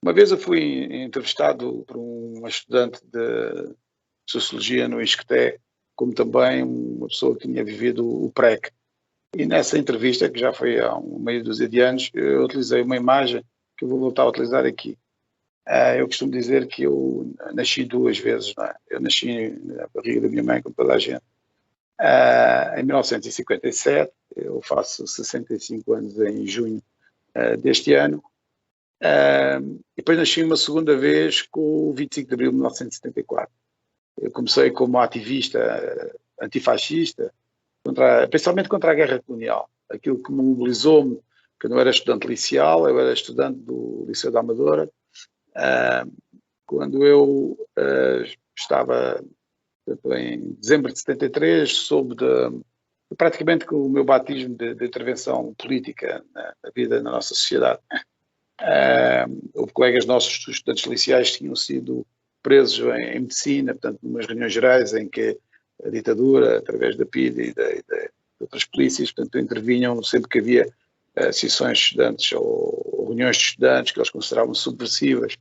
Uma vez eu fui entrevistado por uma estudante de Sociologia no ISCTE, como também uma pessoa que tinha vivido o PREC. E nessa entrevista, que já foi há meia dúzia de anos, eu utilizei uma imagem que eu vou voltar a utilizar aqui. Eu costumo dizer que eu nasci duas vezes, não é? Eu nasci na barriga da minha mãe, como toda a gente, em 1957, eu faço 65 anos em junho deste ano, e depois nasci uma segunda vez com o 25 de abril de 1974. Eu comecei como ativista antifascista, principalmente contra a guerra colonial. Aquilo que me mobilizou-me, que eu não era estudante liceal, eu era estudante do Liceu da Amadora, quando eu estava em dezembro de 73, soube praticamente com o meu batismo de intervenção política na vida da nossa sociedade. Houve colegas nossos, estudantes liceais, que tinham sido presos em medicina, portanto, numas reuniões gerais em que a ditadura, através da PIDE e de outras polícias, portanto, intervinham sempre que havia sessões de estudantes ou reuniões de estudantes que eles consideravam subversivas,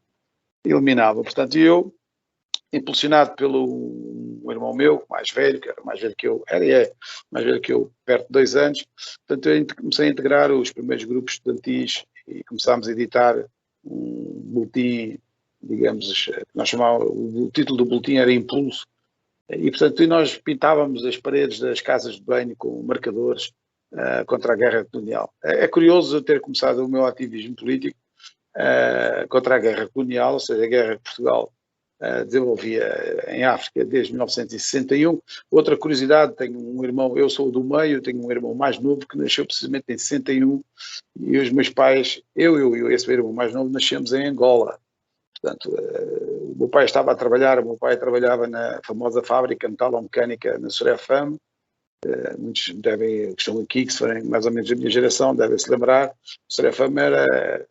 eliminavam. Portanto, eu, impulsionado pelo um irmão meu, mais velho, que era mais velho que eu, mais velho que eu, perto de 2 anos, portanto, eu comecei a integrar os primeiros grupos estudantis e começámos a editar um boletim, digamos, que nós chamávamos, o título do boletim era Impulso, e, portanto, nós pintávamos as paredes das casas de banho com marcadores contra a guerra colonial. É curioso eu ter começado o meu ativismo político contra a guerra colonial, ou seja, a guerra que Portugal desenvolvia em África desde 1961. Outra curiosidade, tenho um irmão, eu sou do meio, tenho um irmão mais novo que nasceu precisamente em 61, e os meus pais, eu e esse meu irmão mais novo, nascemos em Angola. Portanto, o meu pai estava a trabalhar, o meu pai trabalhava na famosa fábrica metalomecânica na Sorefame. Muitos que estão aqui, que se forem mais ou menos da minha geração, devem se lembrar. Sorefame era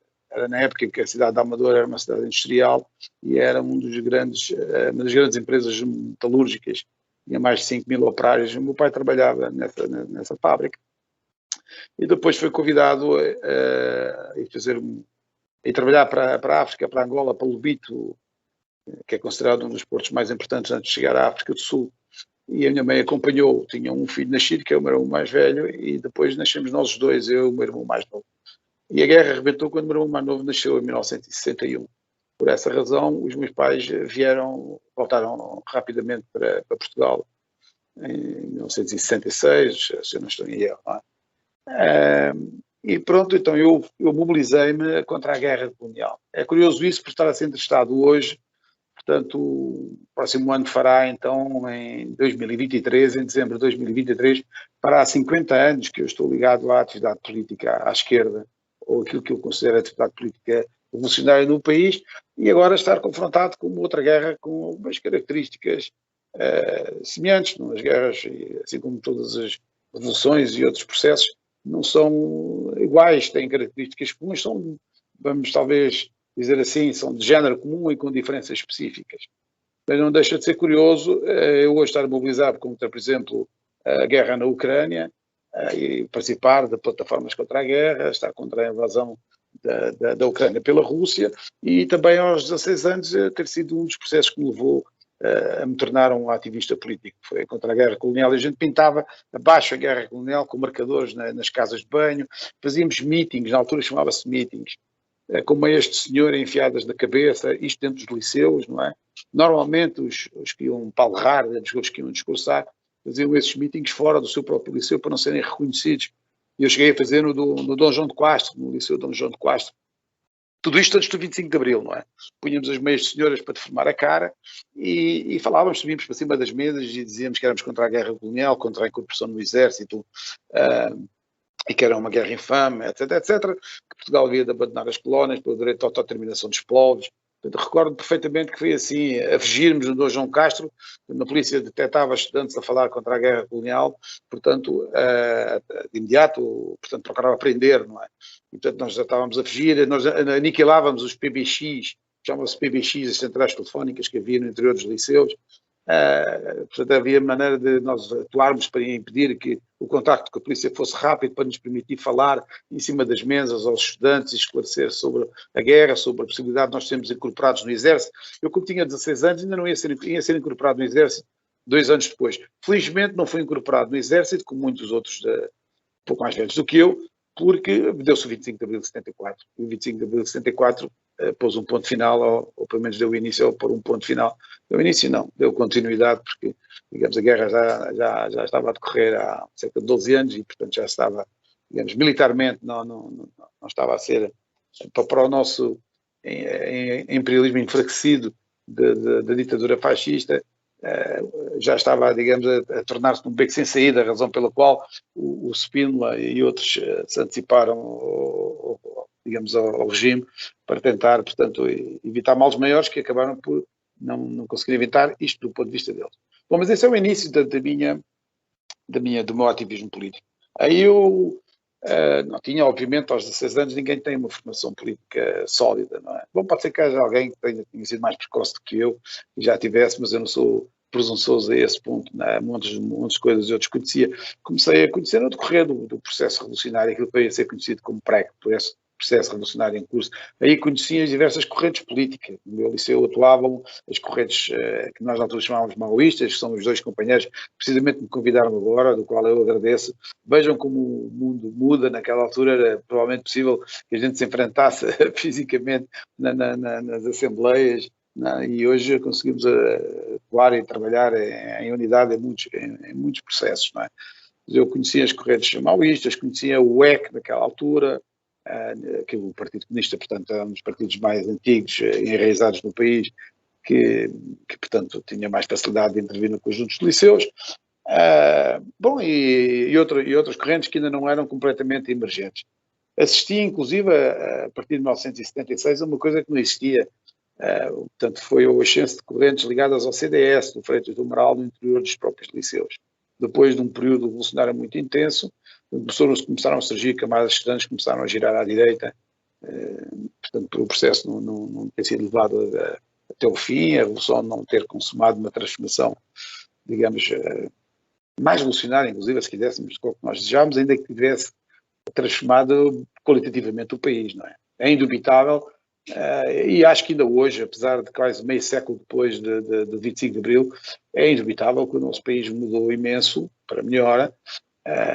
na época em que a cidade da Amadora era uma cidade industrial e era uma das grandes empresas metalúrgicas, tinha mais de 5.000 operários. O meu pai trabalhava nessa fábrica e depois foi convidado a trabalhar para a África, para Angola, para Lobito, que é considerado um dos portos mais importantes antes de chegar à África do Sul. E a minha mãe acompanhou, tinha um filho nascido, que é o meu irmão mais velho, e depois nascemos nós os dois, eu e o meu irmão mais novo. E a guerra arrebentou quando o meu irmão mais novo nasceu, em 1961. Por essa razão, os meus pais voltaram rapidamente para Portugal, em 1966, se eu não estou em erro. E pronto, então eu mobilizei-me contra a guerra colonial. É curioso isso, por estar a ser entrevistado hoje. Portanto, o próximo ano fará, então, em 2023, em dezembro de 2023, fará 50 anos que eu estou ligado à atividade política à esquerda, ou aquilo que eu considero a atividade política revolucionária no país, e agora estar confrontado com outra guerra com algumas características semelhantes. As guerras, assim como todas as revoluções e outros processos, não são iguais, têm características comuns, vamos talvez dizer assim, são de género comum e com diferenças específicas. Mas não deixa de ser curioso eu hoje estar mobilizado contra, por exemplo, a guerra na Ucrânia e participar de plataformas contra a guerra, estar contra a invasão da Ucrânia pela Rússia, e também aos 16 anos ter sido um dos processos que me levou a me tornar um ativista político. Foi contra a guerra colonial, e a gente pintava abaixo a guerra colonial com marcadores nas casas de banho, fazíamos meetings, na altura chamava-se meetings, como este senhor enfiadas na cabeça, isto dentro dos liceus, não é? Normalmente os que iam palrar, os que iam discursar, faziam esses meetings fora do seu próprio liceu para não serem reconhecidos. E eu cheguei a fazer no Dom João de Castro, no Liceu Dom João de Castro. Tudo isto antes do 25 de Abril, não é? Punhamos as meias senhoras para deformar a cara e falávamos, subíamos para cima das mesas e dizíamos que éramos contra a guerra colonial, contra a incorporação no exército, e que era uma guerra infame, etc, etc, que Portugal havia de abandonar as colónias pelo direito à autodeterminação dos povos. Portanto, recordo perfeitamente que foi assim, a fugirmos no Dom João Castro, quando a polícia detectava estudantes a falar contra a guerra colonial, portanto, de imediato, portanto, procurava prender, não é? E, portanto, nós já estávamos a fugir, nós aniquilávamos os PBX, chamavam-se PBX, as centrais telefónicas que havia no interior dos liceus, Portanto, havia maneira de nós atuarmos para impedir que o contacto com a polícia fosse rápido, para nos permitir falar em cima das mesas aos estudantes e esclarecer sobre a guerra, sobre a possibilidade de nós sermos incorporados no Exército. Eu, como tinha 16 anos, ainda não ia ser incorporado no Exército 2 anos depois. Felizmente não fui incorporado no Exército, como muitos outros um pouco mais velhos do que eu, porque deu-se o 25 de Abril de 74. E o 25 de Abril de 74 pôs um ponto final, ou pelo menos deu início, ou pôr um ponto final. Deu início não, deu continuidade, porque, digamos, a guerra já estava a decorrer há cerca de 12 anos e, portanto, já estava, digamos, militarmente, não estava a ser, para o nosso imperialismo enfraquecido da ditadura fascista, já estava, digamos, a tornar-se um beco sem saída, a razão pela qual o Spínola e outros se anteciparam, digamos, ao regime para tentar, portanto, evitar males maiores que acabaram por não conseguir evitar isto do ponto de vista deles. Bom, mas esse é o início do meu ativismo político. Aí eu não tinha, obviamente, aos 16 anos, ninguém tem uma formação política sólida, não é? Bom, pode ser que haja alguém que tenha sido mais precoce do que eu e já tivesse, mas eu não sou presunçoso a esse ponto, né? Montes de coisas eu desconhecia. Comecei a conhecer no decorrer do processo revolucionário, aquilo que veio a ser conhecido como PREC, processo revolucionário em curso. Aí conhecia as diversas correntes políticas. No meu liceu atuavam as correntes que nós na altura chamávamos maoístas, que são os dois companheiros que precisamente me convidaram agora, do qual eu agradeço. Vejam como o mundo muda. Naquela altura era provavelmente possível que a gente se enfrentasse fisicamente nas assembleias, e hoje conseguimos atuar e trabalhar em unidade em muitos processos, não é? Eu conhecia as correntes maoístas, conhecia o EC naquela altura, que o Partido Comunista, portanto, é um dos partidos mais antigos enraizados no país, que portanto, tinha mais facilidade de intervir no conjunto dos liceus. Bom, e outras correntes que ainda não eram completamente emergentes. Assisti, inclusive, a partir de 1976, a uma coisa que não existia. Portanto, foi o ascenso de correntes ligadas ao CDS, do Freitas do Amaral, no interior dos próprios liceus. Depois de um período revolucionário muito intenso, começaram a surgir camadas estudantes, começaram a girar à direita, portanto, o processo não ter sido levado até o fim, a revolução não ter consumado uma transformação, digamos, mais revolucionária, inclusive, se quiséssemos, do que nós desejávamos, ainda que tivesse transformado qualitativamente o país, não é? É indubitável, e acho que ainda hoje, apesar de quase meio século depois de 25 de Abril, é indubitável que o nosso país mudou imenso para melhor,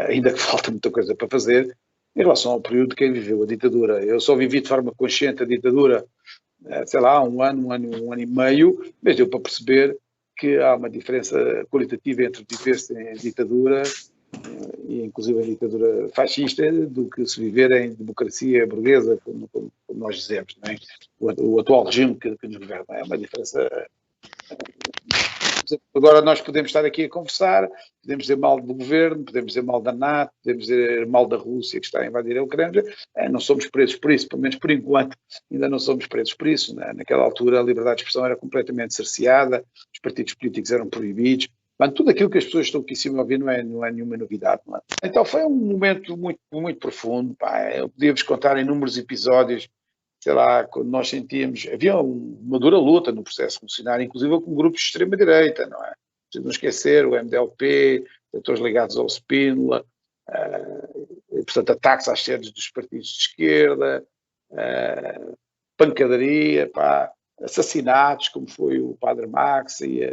ainda que falta muita coisa para fazer, em relação ao período de quem viveu a ditadura. Eu só vivi de forma consciente a ditadura, sei lá, um ano e meio, mas deu para perceber que há uma diferença qualitativa entre viver-se em ditadura, e inclusive a ditadura fascista, do que se viver em democracia burguesa, como nós dizemos, não é? O atual regime que nos governa. É uma diferença. Agora nós podemos estar aqui a conversar, podemos dizer mal do governo, podemos dizer mal da NATO, podemos dizer mal da Rússia que está a invadir a Ucrânia, não somos presos por isso, pelo menos por enquanto ainda não somos presos por isso. Né? Naquela altura a liberdade de expressão era completamente cerceada, os partidos políticos eram proibidos, mas tudo aquilo que as pessoas estão aqui em cima a ouvir não é nenhuma novidade. Não é? Então foi um momento muito, muito profundo, eu podia-vos contar inúmeros episódios, sei lá, quando nós sentíamos, havia uma dura luta no processo revolucionário, inclusive com grupos de extrema-direita, não é? Preciso não esquecer o MDLP, setores ligados ao Spínola, portanto, ataques às sedes dos partidos de esquerda, pancadaria, assassinatos, como foi o Padre Max e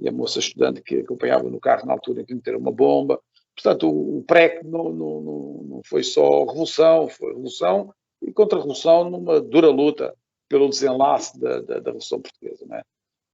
a moça estudante que acompanhava no carro na altura em que meteram uma bomba. Portanto, o PREC não foi só revolução, foi revolução e contra-revolução numa dura luta pelo desenlace da Revolução Portuguesa. Não é? A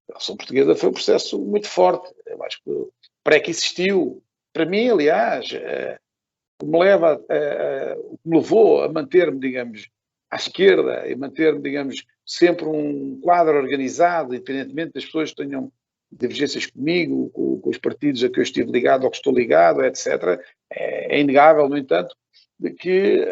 Revolução Portuguesa foi um processo muito forte. Eu acho que o PREC existiu. Para mim, aliás, o que me levou a manter-me, digamos, à esquerda e manter-me, digamos, sempre um quadro organizado, independentemente das pessoas que tenham divergências comigo, com os partidos a que eu estive ligado ou que estou ligado, etc. É inegável, no entanto, de que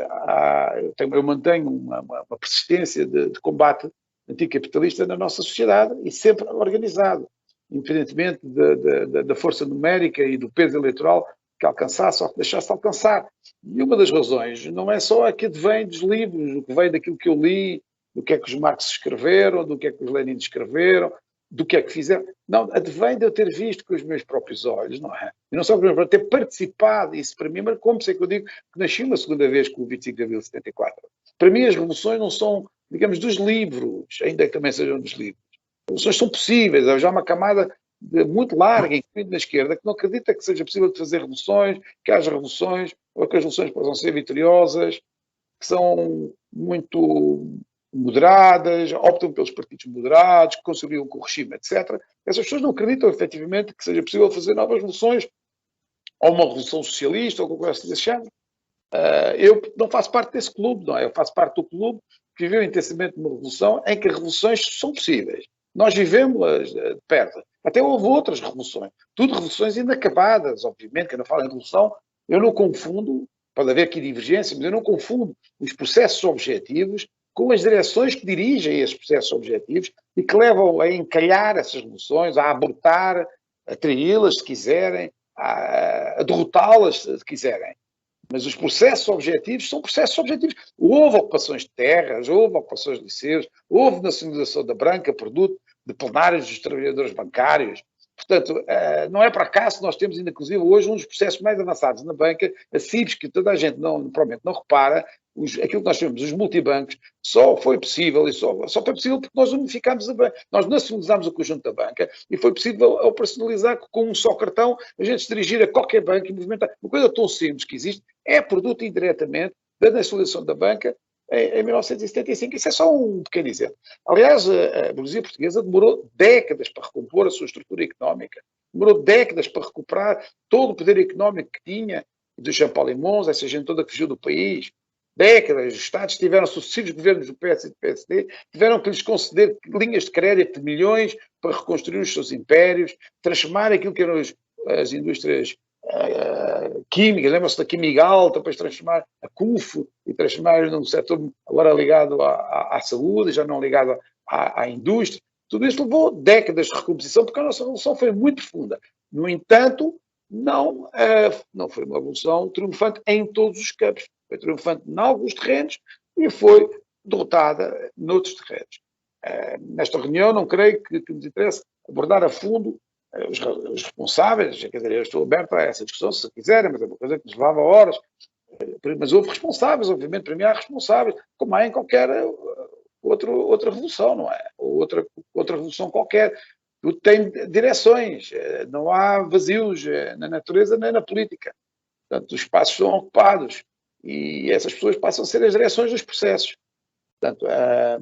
eu mantenho uma persistência de combate anticapitalista na nossa sociedade e sempre organizado, independentemente da força numérica e do peso eleitoral que alcançasse ou que deixasse de alcançar. E uma das razões não é só a que vem dos livros, o que vem daquilo que eu li, do que é que os Marx escreveram, do que é que os Lenin escreveram, do que é que fizeram. Não, advém de eu ter visto com os meus próprios olhos, não é? E não só para ter participado, isso para mim marcou-me, sei que eu digo que nasci uma segunda vez com o 25 de Abril de 74. Para mim as revoluções não são, digamos, dos livros, ainda que também sejam dos livros. As revoluções são possíveis, há já uma camada muito larga, incluindo na esquerda, que não acredita que seja possível de fazer revoluções, que haja revoluções, ou que as revoluções possam ser vitoriosas, que são muito moderadas, optam pelos partidos moderados, que conciliam com o regime, etc. Essas pessoas não acreditam, efetivamente, que seja possível fazer novas revoluções, ou uma revolução socialista, ou qualquer coisa desse género. Eu não faço parte desse clube, não é? Eu faço parte do clube que viveu intensamente uma revolução em que as revoluções são possíveis. Nós vivemos-las de perto. Até houve outras revoluções. Tudo revoluções inacabadas, obviamente, que eu não falo em revolução, eu não confundo, pode haver aqui divergência, mas eu não confundo os processos objetivos com as direções que dirigem esses processos objetivos e que levam a encalhar essas revoluções, a abortar, a traí-las, se quiserem, a derrotá-las, se quiserem. Mas os processos objetivos são processos objetivos. Houve ocupações de terras, houve ocupações de liceus, houve nacionalização da banca, produto de plenários dos trabalhadores bancários. Portanto, não é para acaso que nós temos, ainda inclusive, hoje um dos processos mais avançados na banca, a CIBS, que toda a gente provavelmente não repara, aquilo que nós chamamos os multibancos, só foi possível, e só foi possível porque nós unificámos a banca, nós nacionalizámos o conjunto da banca e foi possível operacionalizar com um só cartão, a gente se dirigir a qualquer banco e movimentar. Uma coisa tão simples que existe é produto indiretamente da nacionalização da banca em 1975. Isso é só um pequeno exemplo. Aliás, a burguesia portuguesa demorou décadas para recompor a sua estrutura económica, demorou décadas para recuperar todo o poder económico que tinha, do Jean Paul Limons, essa gente toda que fugiu do país. Décadas, os Estados tiveram sucessivos governos do PS e do PSD, tiveram que lhes conceder linhas de crédito de milhões para reconstruir os seus impérios, transformar aquilo que eram as indústrias químicas, lembram-se da Quimigal, depois transformar a CUF e transformar num setor agora ligado à saúde, já não ligado à indústria. Tudo isso levou décadas de recomposição, porque a nossa revolução foi muito profunda. No entanto, não foi uma revolução triunfante em todos os campos. Foi triunfante em alguns terrenos e foi derrotada noutros terrenos. Nesta reunião, não creio que nos interesse abordar a fundo os responsáveis, quer dizer, eu estou aberto a essa discussão, se quiserem, mas é uma coisa que nos levava horas. Mas houve responsáveis, obviamente, para mim há responsáveis, como há em qualquer outra revolução, não é? Ou outra revolução qualquer. Tudo tem direções, não há vazios na natureza nem na política. Portanto, os espaços são ocupados e essas pessoas passam a ser as direções dos processos. Portanto, a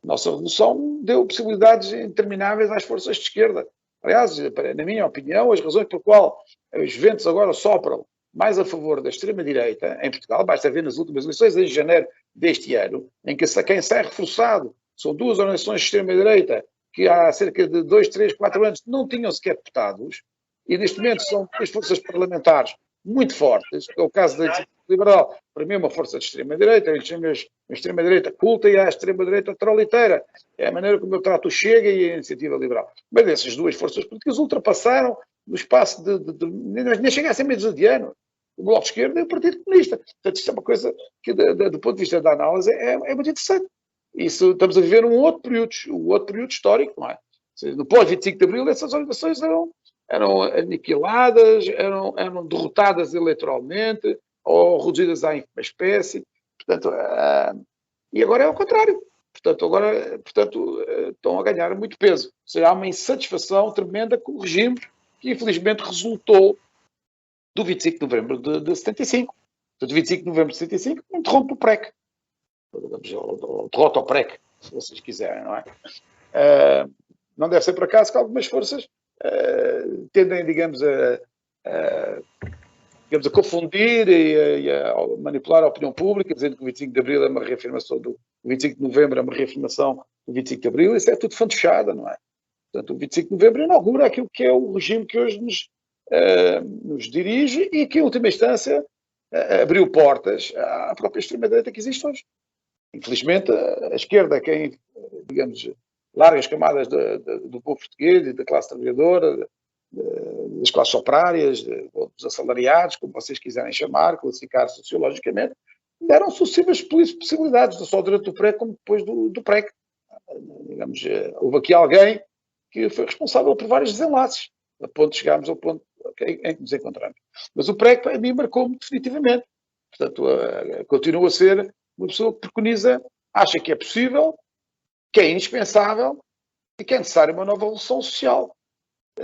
nossa revolução deu possibilidades intermináveis às forças de esquerda. Aliás, na minha opinião, as razões por qual os ventos agora sopram mais a favor da extrema-direita em Portugal, basta ver nas últimas eleições, em janeiro deste ano, em que quem sai reforçado são duas organizações de extrema-direita que há cerca de 2, 3, 4 anos não tinham sequer deputados, e neste momento são duas forças parlamentares muito fortes, é o caso da Iniciativa Liberal, para mim é uma força de extrema-direita, eu chamo a extrema-direita culta e a extrema-direita troliteira, é a maneira como eu trato o Chega e a Iniciativa Liberal. Mas essas duas forças políticas ultrapassaram no espaço nem chega a ser meio de ano, o Bloco de Esquerda e o Partido Comunista. Portanto, isto é uma coisa que, do ponto de vista da análise, é muito interessante. Isso, estamos a viver um outro período histórico, não é? No pós-25 de Abril, essas organizações eram aniquiladas, eram derrotadas eleitoralmente ou reduzidas à ínfima espécie. Portanto, e agora é o contrário. Portanto, estão a ganhar muito peso. Ou seja, há uma insatisfação tremenda com o regime que, infelizmente, resultou do 25 de novembro de 75. Portanto, 25 de novembro de 75 interrompe o PREC. Derrota ao PREC, se vocês quiserem, não é? Não deve ser por acaso que algumas forças tendem, digamos, a confundir e a manipular a opinião pública, dizendo que o 25 de Abril é uma reafirmação o 25 de Novembro é uma reafirmação do 25 de Abril. Isso é tudo fantochada, não é? Portanto, o 25 de Novembro inaugura aquilo que é o regime que hoje nos dirige e que, em última instância, abriu portas à própria extrema-direita que existe hoje. Infelizmente, a esquerda é quem, digamos, largas camadas do povo português e da classe trabalhadora, das classes operárias, dos assalariados, como vocês quiserem chamar, classificar sociologicamente, deram sucessivas possibilidades, não só durante o PREC como depois do PREC. Digamos, houve aqui alguém que foi responsável por vários desenlaces, a ponto de chegarmos ao ponto em que nos encontramos. Mas o PREC, a mim, marcou-me definitivamente. Portanto, continua a ser uma pessoa que preconiza, acha que é possível, que é indispensável e que é necessária uma nova revolução social.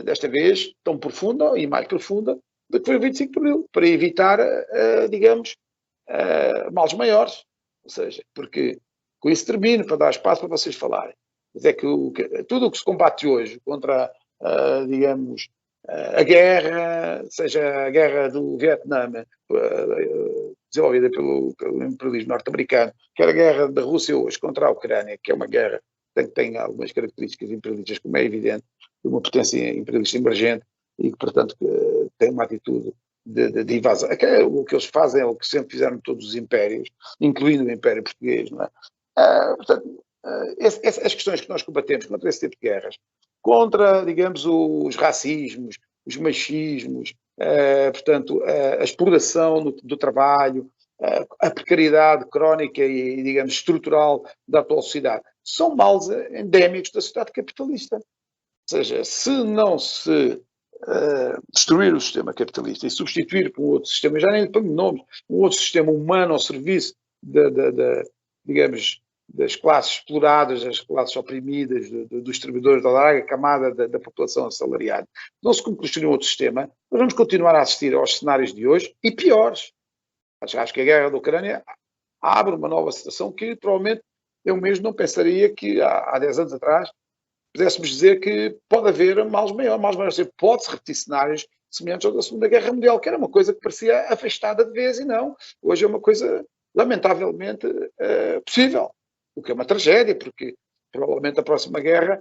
Desta vez, tão profunda e mais profunda do que foi o 25 de Abril, para evitar, digamos, males maiores. Ou seja, porque com isso termino, para dar espaço para vocês falarem. Mas é que tudo o que se combate hoje contra, digamos, a guerra, seja a guerra do Vietnã, desenvolvida pelo imperialismo norte-americano, quer a guerra da Rússia hoje contra a Ucrânia, que é uma guerra que tem algumas características imperialistas, como é evidente, de uma potência imperialista emergente e que, portanto, tem uma atitude de invasão. O que eles fazem é o que sempre fizeram todos os impérios, incluindo o Império Português, não é? Portanto, as questões que nós combatemos contra esse tipo de guerras, contra, digamos, os racismos, os machismos, portanto, a exploração do trabalho, a precariedade crónica e, digamos, estrutural da atual sociedade, são males endémicos da sociedade capitalista. Ou seja, se não se destruir o sistema capitalista e substituir por um outro sistema, já nem ponho nomes, um outro sistema humano ao serviço digamos, das classes exploradas, das classes oprimidas, dos trabalhadores da larga camada da população assalariada. Não se construir um outro sistema, nós vamos continuar a assistir aos cenários de hoje e piores. Acho que a guerra da Ucrânia abre uma nova situação que provavelmente eu mesmo não pensaria que há 10 anos atrás pudéssemos dizer que pode haver males maiores, pode-se repetir cenários semelhantes ao da Segunda Guerra Mundial, que era uma coisa que parecia afastada de vez e não. Hoje é uma coisa, lamentavelmente, possível, o que é uma tragédia, porque provavelmente a próxima guerra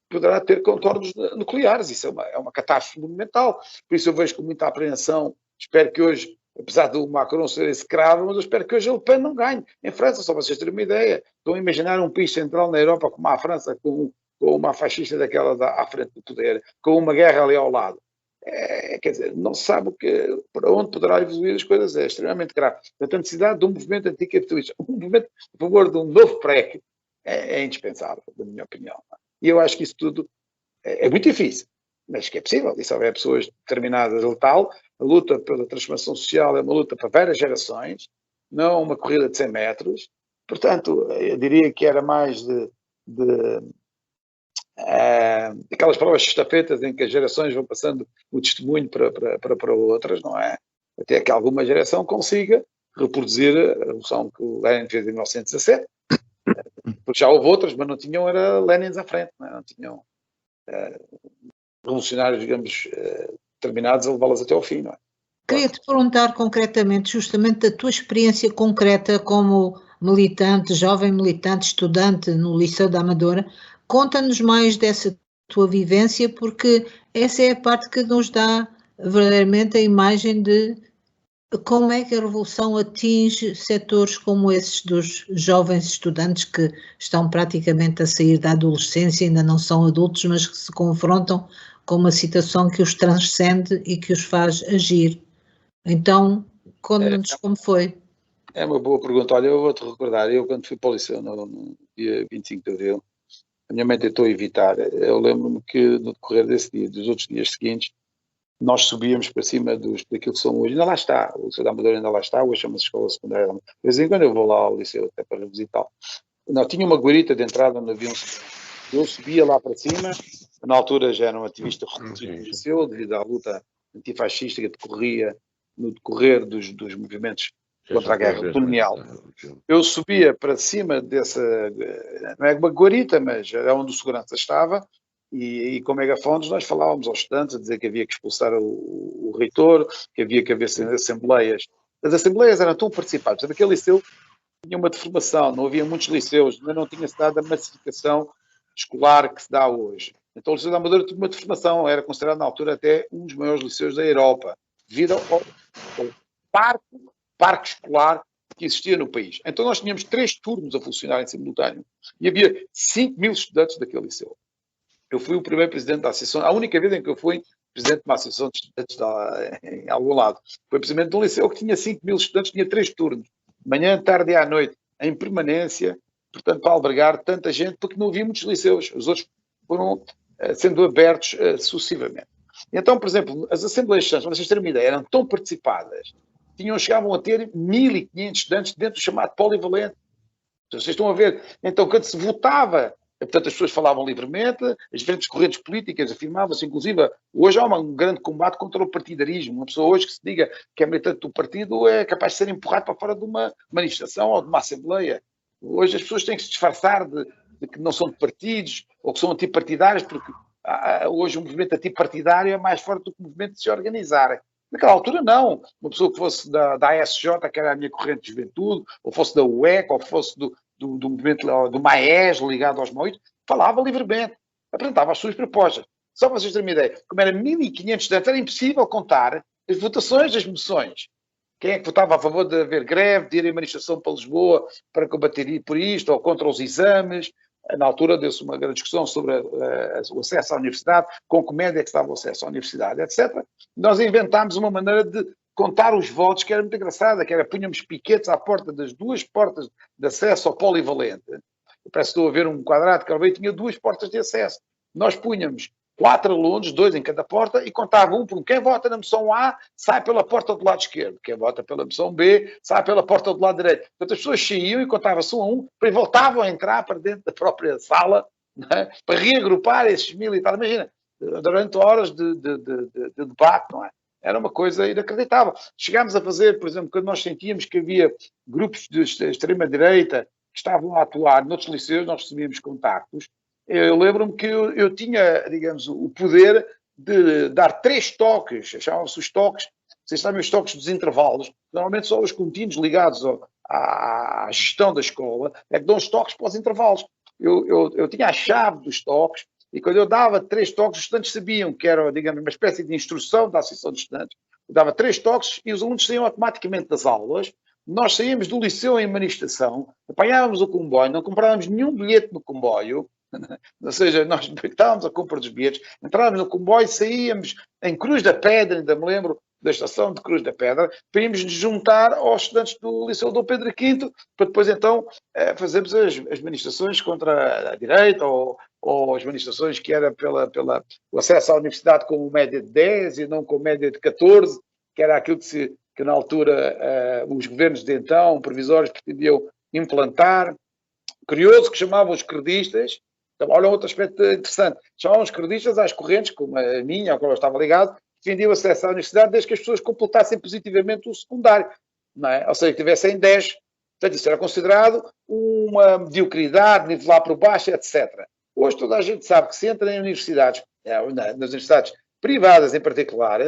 poderá ter contornos nucleares. Isso é uma catástrofe monumental. Por isso eu vejo com muita apreensão, espero que hoje, apesar do Macron ser execrável, mas eu espero que hoje a Le Pen não ganhe. Em França, só para vocês terem uma ideia, estão a imaginar um país central na Europa como a França, com uma fascista daquela à frente do poder, com uma guerra ali ao lado. Quer dizer, não se sabe para onde poderá evoluir as coisas, é extremamente grave. Portanto, a necessidade de um movimento anticapitalista, um movimento a favor de um novo PREC, é indispensável, na minha opinião. E eu acho que isso tudo é muito difícil, mas que é possível. E se houver pessoas determinadas a tal, a luta pela transformação social é uma luta para várias gerações, não uma corrida de 100 metros. Portanto, eu diria que era mais aquelas provas de estafetas em que as gerações vão passando o testemunho para outras, não é? Até que alguma geração consiga reproduzir a revolução que o Lenin fez em 1917, porque já houve outras, mas não tinham era Lenins à frente, não tinham revolucionários, digamos, determinados a levá-las até ao fim, não é? Queria-te perguntar concretamente, justamente da tua experiência concreta como militante, jovem militante, estudante no Liceu da Amadora, conta-nos mais dessa tua vivência, porque essa é a parte que nos dá verdadeiramente a imagem de como é que a revolução atinge setores como esses dos jovens estudantes que estão praticamente a sair da adolescência, ainda não são adultos, mas que se confrontam com uma situação que os transcende e que os faz agir. Então, conta-nos como foi. É uma boa pergunta. Olha, eu vou-te recordar, eu quando fui para o liceu no dia 25 de Abril, a minha mãe tentou evitar. Eu lembro-me que no decorrer desse dia, dos outros dias seguintes, nós subíamos para cima daquilo que são hoje. Ainda lá está, o Liceu da Amadora ainda lá está, hoje chama-se Escola Secundária. De vez em quando eu vou lá ao liceu até para revisitá-lo. Não, tinha uma guarita de entrada onde havia eu subia lá para cima, na altura já era um ativista reconhecido no liceu, devido à luta antifascista que decorria no decorrer dos movimentos contra a guerra colonial. Eu subia para cima dessa, não é uma guarita, mas era onde o segurança estava, e com megafones nós falávamos aos estudantes a dizer que havia que expulsar o reitor, que havia que haver assembleias. As assembleias eram tão participadas. Aquele liceu tinha uma deformação, não havia muitos liceus, ainda não tinha-se dado a massificação escolar que se dá hoje. Então o Liceu da Amadora tinha uma deformação, era considerado na altura até um dos maiores liceus da Europa, devido ao parque escolar que existia no país. Então nós tínhamos 3 turnos a funcionar em simultâneo e havia 5.000 estudantes daquele liceu. Eu fui o primeiro presidente da associação, a única vez em que eu fui presidente de uma associação de estudantes em algum lado. Foi presidente de um liceu que tinha 5.000 estudantes, tinha 3 turnos, manhã, tarde e à noite, em permanência, portanto, para albergar tanta gente, porque não havia muitos liceus. Os outros foram sendo abertos sucessivamente. Então, por exemplo, as Assembleias de Estudantes, para vocês terem uma ideia, eram tão participadas, chegavam a ter 1.500 estudantes dentro do chamado polivalente. Vocês estão a ver, então, quando se votava, portanto, as pessoas falavam livremente, as diferentes correntes políticas afirmavam-se, inclusive, hoje há um grande combate contra o partidarismo. Uma pessoa hoje que se diga que é militante do partido é capaz de ser empurrado para fora de uma manifestação ou de uma assembleia. Hoje as pessoas têm que se disfarçar de que não são de partidos ou que são antipartidários, porque hoje o movimento antipartidário é mais forte do que o movimento de se organizar. Naquela altura, não. Uma pessoa que fosse da ASJ, que era a minha corrente de juventude, ou fosse da UEC, ou fosse do movimento do MAES, ligado aos Moitos, falava livremente, apresentava as suas propostas. Só para vocês terem uma ideia, como era 1.500 estudantes, era impossível contar as votações das moções. Quem é que votava a favor de haver greve, de ir em manifestação para Lisboa para combater por isto, ou contra os exames? Na altura deu-se uma grande discussão sobre o acesso à universidade, com que média é que estava o acesso à universidade, etc. Nós inventámos uma maneira de contar os votos que era muito engraçada, que era punhamos piquetes à porta das duas portas de acesso ao polivalente. Parece que estou a ver um quadrado que ali tinha duas portas de acesso. Nós punhamos 4 alunos, 2 em cada porta, e contava um por um. Quem vota na moção A sai pela porta do lado esquerdo. Quem vota pela moção B sai pela porta do lado direito. Portanto, as pessoas saíam e contavam-se um a um, depois voltavam a entrar para dentro da própria sala, não é? Para reagrupar esses militares. Imagina, durante horas de debate, não é? Era uma coisa inacreditável. Chegámos a fazer, por exemplo, quando nós sentíamos que havia grupos de extrema-direita que estavam a atuar noutros liceus, nós recebíamos contactos. Eu lembro-me que eu tinha, digamos, o poder de dar 3 toques, chamavam-se os toques, vocês sabem os toques dos intervalos, normalmente só os contínuos ligados à gestão da escola é que dão os toques para os intervalos. Eu tinha a chave dos toques e quando eu dava 3 toques, os estudantes sabiam que era, digamos, uma espécie de instrução da Associação de Estudantes. Eu dava 3 toques e os alunos saíam automaticamente das aulas. Nós saímos do liceu em manifestação, apanhávamos o comboio, não comprávamos nenhum bilhete no comboio, ou seja, nós estávamos a compra dos bilhetes, entrávamos no comboio, saíamos em Cruz da Pedra, ainda me lembro da estação de Cruz da Pedra, para irmos nos juntar aos estudantes do Liceu Dom Pedro V, para depois então fazermos as manifestações contra a direita, ou as manifestações que era o acesso à universidade com média de 10 e não com média de 14, que era aquilo que na altura os governos de então, provisórios, pretendiam implantar. Curioso que chamavam os credistas. Então, olha outro aspecto interessante. Chamavam os credistas às correntes, como a minha, ao qual eu estava ligado, que defendiam o acesso à universidade desde que as pessoas completassem positivamente o secundário, não é? Ou seja, que tivessem 10. Portanto, isso era considerado uma mediocridade, nivelar por baixo, etc. Hoje toda a gente sabe que se entra em universidades, nas universidades privadas em particular,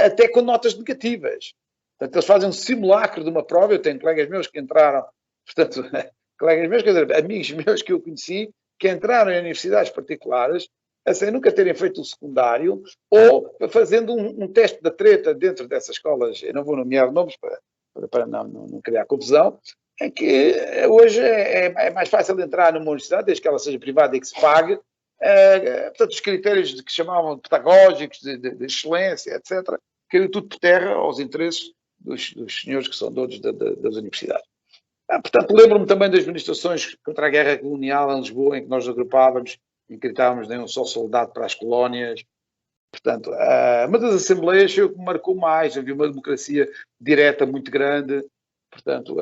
até com notas negativas. Portanto, eles fazem um simulacro de uma prova. Eu tenho colegas meus que entraram, portanto, colegas meus, quer dizer, amigos meus que eu conheci, que entraram em universidades particulares, sem nunca terem feito o secundário, ou fazendo um teste da treta dentro dessas escolas, eu não vou nomear nomes para não criar confusão, em que hoje é mais fácil entrar numa universidade, desde que ela seja privada e que se pague, portanto, os critérios que chamavam de pedagógicos, de excelência, etc., caiu tudo por terra aos interesses dos senhores que são donos das universidades. Portanto, lembro-me também das manifestações contra a guerra colonial em Lisboa, em que nós agrupávamos e gritávamos nem um só soldado para as colónias. Portanto, uma das assembleias foi o que me marcou mais. Havia uma democracia direta muito grande, portanto,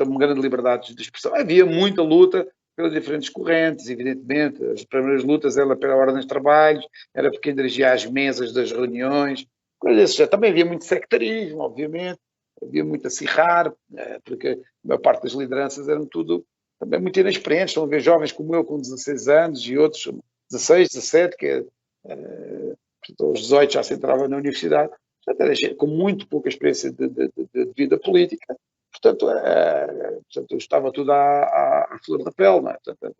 uma grande liberdade de expressão. Havia muita luta pelas diferentes correntes, evidentemente. As primeiras lutas era pela ordem dos trabalhos, era por quem dirigia as mesas das reuniões, coisas assim. Também havia muito sectarismo, obviamente. Havia muito a acirrar, porque a maior parte das lideranças eram tudo também muito inexperientes. Estão a ver jovens como eu com 16 anos e outros 16, 17, que aos 18 já se entrava na universidade, portanto, era gente com muito pouca experiência de vida política. Portanto, estava tudo à flor da pele, não é? Portanto,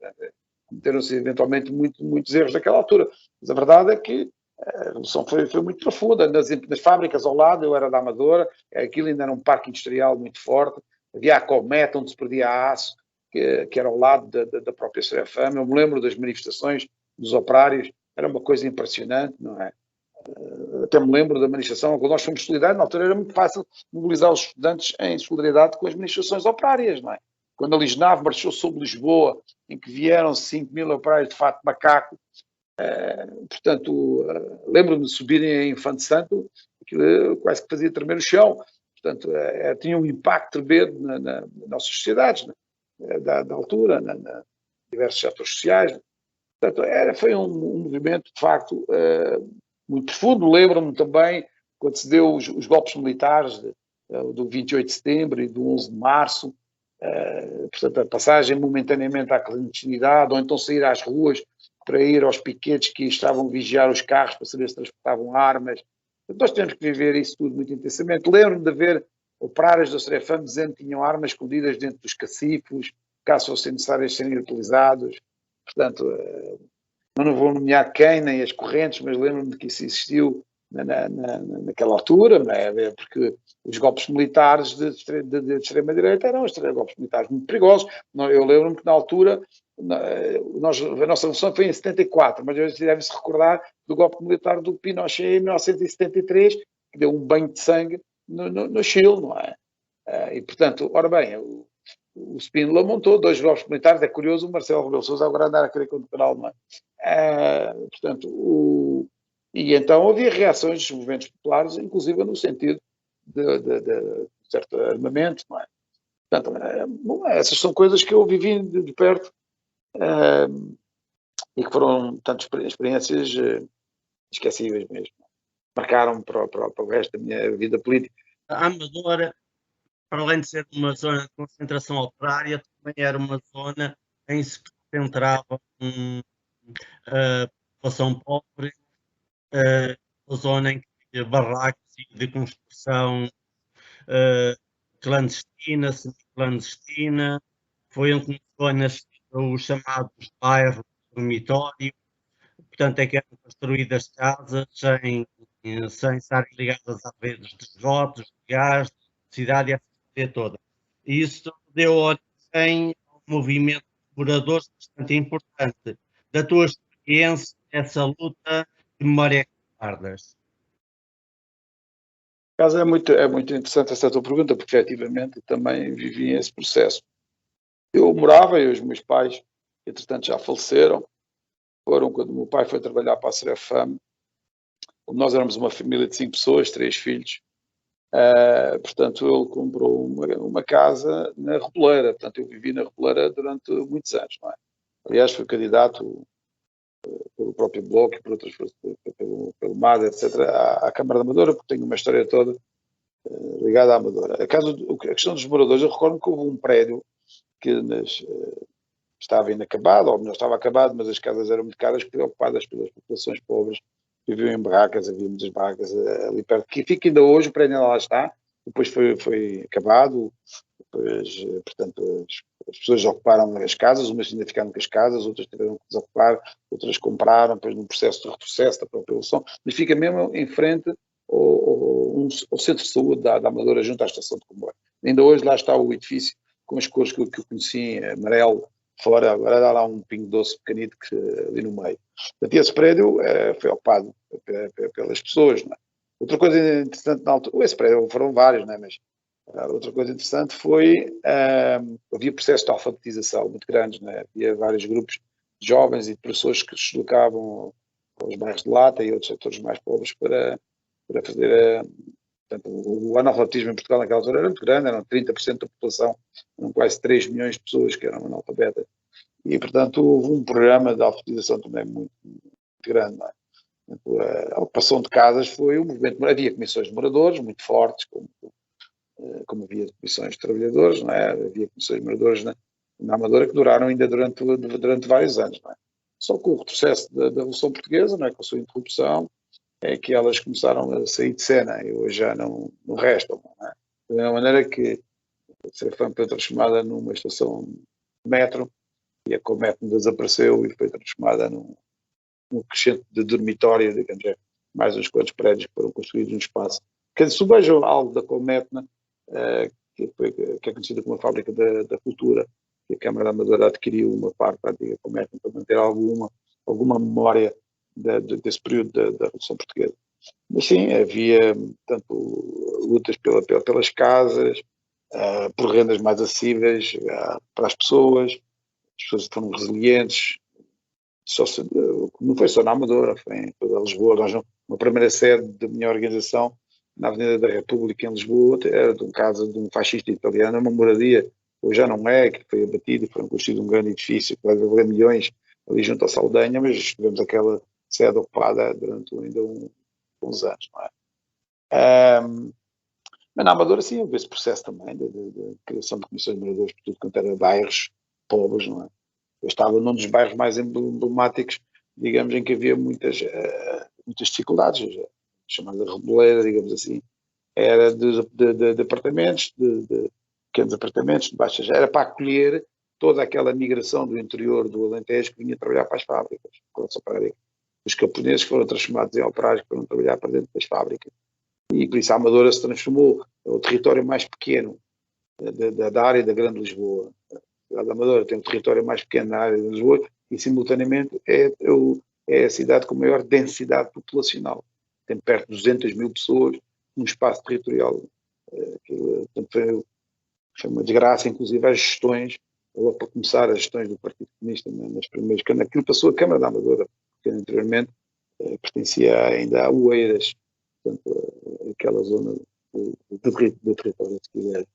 cometeram-se eventualmente muitos erros naquela altura. Mas a verdade é que a revolução foi muito profunda. Nas fábricas ao lado, eu era da Amadora, aquilo ainda era um parque industrial muito forte, havia a Cometa, onde se perdia aço, que era ao lado da própria Serafama. Eu me lembro das manifestações dos operários, era uma coisa impressionante, não é? Até me lembro da manifestação, quando nós fomos solidários, na altura era muito fácil mobilizar os estudantes em solidariedade com as manifestações operárias, não é? quando a Lisnave marchou sobre Lisboa, em que vieram 5.000 operários de fato macaco. Portanto, lembro-me de subirem a Infante Santo, aquilo quase que fazia tremer o chão. Portanto, tinha um impacto tremendo nas nossas sociedades, da altura, diversos setores sociais. Portanto, foi um movimento, de facto, muito profundo. Lembro-me também, quando se deu os golpes militares do 28 de setembro e do 11 de março, portanto, a passagem momentaneamente à clandestinidade, ou então sair às ruas para ir aos piquetes que estavam a vigiar os carros para saber se transportavam armas. Nós temos que viver isso tudo muito intensamente. Lembro-me de haver operários da Serefam dizendo que tinham armas escondidas dentro dos cacifos, caso fossem necessárias serem utilizados. Portanto, não vou nomear quem, nem as correntes, mas lembro-me de que isso existiu naquela altura, porque os golpes militares de extrema-direita eram golpes militares muito perigosos. Eu lembro-me que na altura, a nossa revolução foi em 74, mas hoje deve-se recordar do golpe militar do Pinochet em 1973, que deu um banho de sangue no Chile, não é? E, portanto, ora bem, o Spínola montou 2 golpes militares. É curioso o Marcelo Rebelo de Sousa agora andar a querer condecorar o alemão. Portanto, e então havia reações dos movimentos populares, inclusive no sentido de certo armamento, não é? Portanto, essas são coisas que eu vivi de perto e que foram tantas experiências esquecíveis mesmo. Marcaram para o resto da minha vida política. A Amadora, para além de ser uma zona de concentração operária, também era uma zona em que se concentrava a população pobre, uma zona em que barracos de construção clandestina, semi-clandestina, foi onde começou a nascer os chamados bairros de dormitório. Portanto, é que eram construídas casas sem estarem ligadas a redes de esgotos, de gás, de eletricidade e a família toda. E isso deu origem a um movimento de moradores bastante importante. Da tua experiência, essa luta, que memória é que guardas? É muito interessante essa tua pergunta, porque efetivamente também vivi esse processo. Eu os meus pais, entretanto já faleceram, foram quando o meu pai foi trabalhar para a Serefam. Nós éramos uma família de 5 pessoas, 3 filhos. Portanto, ele comprou uma casa na Reboleira. Portanto, eu vivi na Reboleira durante muitos anos, não é? Aliás, fui candidato pelo próprio Bloco e por outras coisas, pelo MAD, etc., à Câmara da Amadora, porque tenho uma história toda ligada à Amadora. A questão dos moradores, eu recordo que houve um prédio que estava inacabado, ou não estava acabado, mas as casas eram muito caras, preocupadas pelas populações pobres, viviam em barracas, havia muitas barracas ali perto, que fica ainda hoje, o prédio ainda lá está, depois foi acabado, depois, portanto, as pessoas ocuparam as casas, umas ainda ficaram com as casas, outras tiveram que desocupar, outras compraram, depois num processo de retrocesso da própria evolução, mas fica mesmo em frente ao centro de saúde da Amadora, junto à estação de comboio. Ainda hoje lá está o edifício, com as cores que eu conheci, amarelo, fora, agora dá lá um pingo doce pequenito ali no meio. Portanto, esse prédio foi ocupado pelas pessoas, não é? Outra coisa interessante na altura, esse prédio foram vários, não é? Mas outra coisa interessante foi, havia processos de alfabetização muito grandes, não é? Havia vários grupos de jovens e de pessoas que se deslocavam aos bairros de Lata e outros setores mais pobres para fazer portanto, o analfabetismo em Portugal naquela altura era muito grande, eram 30% da população, eram quase 3 milhões de pessoas que eram analfabetas. E, portanto, houve um programa de alfabetização também muito grande. Não é? Portanto, a ocupação de casas foi um movimento. Havia comissões de moradores muito fortes, como havia comissões de trabalhadores, não é? Havia comissões de moradores na Amadora que duraram ainda durante vários anos. Não é? Só com o retrocesso da Revolução Portuguesa, não é? Com a sua interrupção, é que elas começaram a sair de cena e hoje já não restam. Não é? Da mesma maneira que a Serefam foi transformada numa estação de metro e a Cometno desapareceu e foi transformada num crescente de dormitório, digamos, mais uns quantos prédios que foram construídos no espaço. Se vejam algo da Cometno, que é conhecida como a Fábrica da Cultura, que a Câmara da Amadora adquiriu uma parte da antiga Cometno para manter alguma memória desse período da Revolução Portuguesa. Mas sim, havia, tanto lutas pelas casas, por rendas mais acessíveis para as pessoas foram resilientes, não foi só na Amadora, foi em toda Lisboa. Uma primeira sede da minha organização, na Avenida da República, em Lisboa, era de um casa de um fascista italiano, uma moradia, hoje já não é, que foi abatido e foi construído um grande edifício que vai valer milhões ali junto à Saldanha, mas tivemos aquela sede ocupada durante ainda uns anos, não é? Mas na Amadora, sim, houve esse processo também de criação de comissões de moradores por tudo quanto era bairros pobres, não é? Eu estava num dos bairros mais emblemáticos, digamos, em que havia muitas dificuldades, chamada Reboleira, digamos assim. Era de apartamentos, de pequenos apartamentos, de baixas. Era para acolher toda aquela migração do interior do Alentejo que vinha trabalhar para as fábricas. Os camponeses foram transformados em operários que foram trabalhar para dentro das fábricas. E por isso a Amadora se transformou no território mais pequeno da área da Grande Lisboa. A cidade da Amadora tem um território mais pequeno na área de Lisboa e, simultaneamente, é a cidade com maior densidade populacional. Tem perto de 200 mil pessoas num espaço territorial. Portanto, foi uma desgraça, inclusive, as gestões, logo para começar, as gestões do Partido Comunista nas primeiras... Aquilo passou a Câmara da Amadora, porque anteriormente pertencia ainda a Oeiras, portanto, aquela zona do território, se quiser.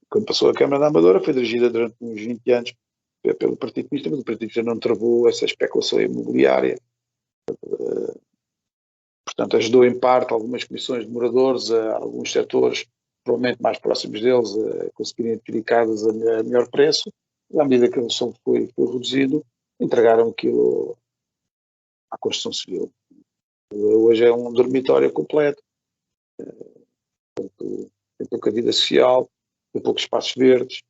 Quando passou a Câmara da Amadora, foi dirigida durante uns 20 anos pelo Partido Comunista, mas o Partido Comunista não travou essa especulação imobiliária. Portanto, ajudou em parte algumas comissões de moradores, a alguns setores, provavelmente mais próximos deles, a conseguirem adquirir casas a melhor preço. À medida que a redução foi reduzido, entregaram aquilo à construção civil. Hoje é um dormitório completo, tem pouca vida social, tem poucos espaços verdes,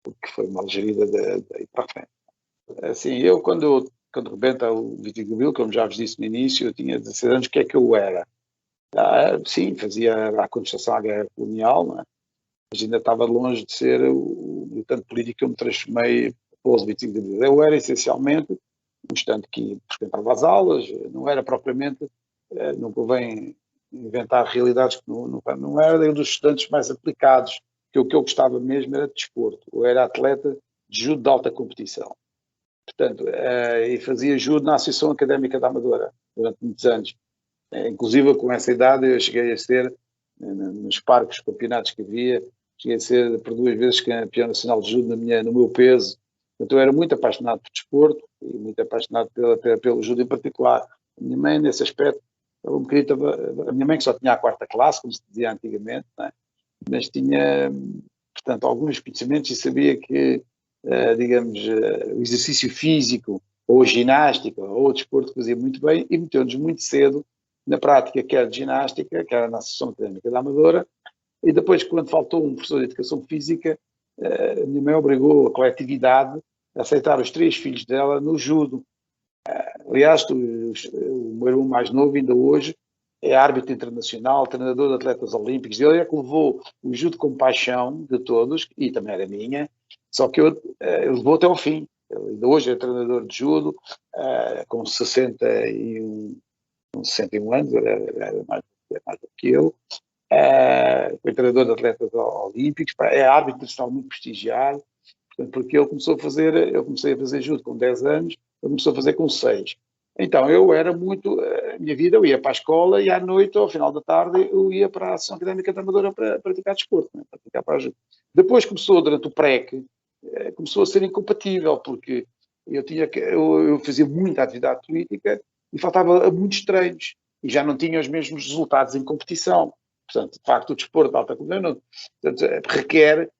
porque foi mal gerida daí para a frente. Assim, eu quando rebenta o 25 de Abril, como já vos disse no início, eu tinha 16 anos, o que é que eu era? Sim, fazia a contestação à guerra colonial, não é? Mas ainda estava longe de ser o militante político que eu me transformei após o 25 de Abril. Eu era essencialmente um estudante que frequentava as aulas, não era propriamente, não convém inventar realidades que não era um dos estudantes mais aplicados, que o que eu gostava mesmo era de desporto. Eu era atleta de judo de alta competição. Portanto, e fazia judo na Associação Académica da Amadora durante muitos anos. Inclusive, com essa idade, eu cheguei a ser, nos parques, campeonatos que havia, cheguei a ser por 2 vezes campeão nacional de judo no meu peso. Portanto, eu era muito apaixonado por desporto e muito apaixonado pelo judo em particular. A minha mãe, nesse aspecto, a minha mãe que só tinha a 4ª classe, como se dizia antigamente, não é? Mas tinha, portanto, alguns conhecimentos e sabia que, digamos, o exercício físico, ou a ginástica, ou o desporto fazia muito bem e meteu-nos muito cedo na prática, quer de ginástica, quer na Associação Académica da Amadora, e depois, quando faltou um professor de Educação Física, a minha mãe obrigou a coletividade a aceitar os 3 filhos dela no judo. Aliás, o meu irmão mais novo, ainda hoje, é árbitro internacional, treinador de atletas olímpicos. Ele é que levou o judo com paixão de todos, e também era minha, só que ele levou até ao fim. Ele ainda hoje é treinador de judo, com 61 anos, era mais do que eu. Foi treinador de atletas olímpicos, é árbitro internacional muito prestigiado, portanto, porque eu comecei a fazer judo com 10 anos, ele começou a fazer com 6. Então, eu era muito, a minha vida, eu ia para a escola e à noite, ao final da tarde, eu ia para a Associação Académica da Amadora para praticar desporto, né? Praticar para a judo. Depois começou, durante o PREC, começou a ser incompatível, porque eu fazia muita atividade política e faltava muitos treinos e já não tinha os mesmos resultados em competição. Portanto, de facto, o desporto de alta competição requer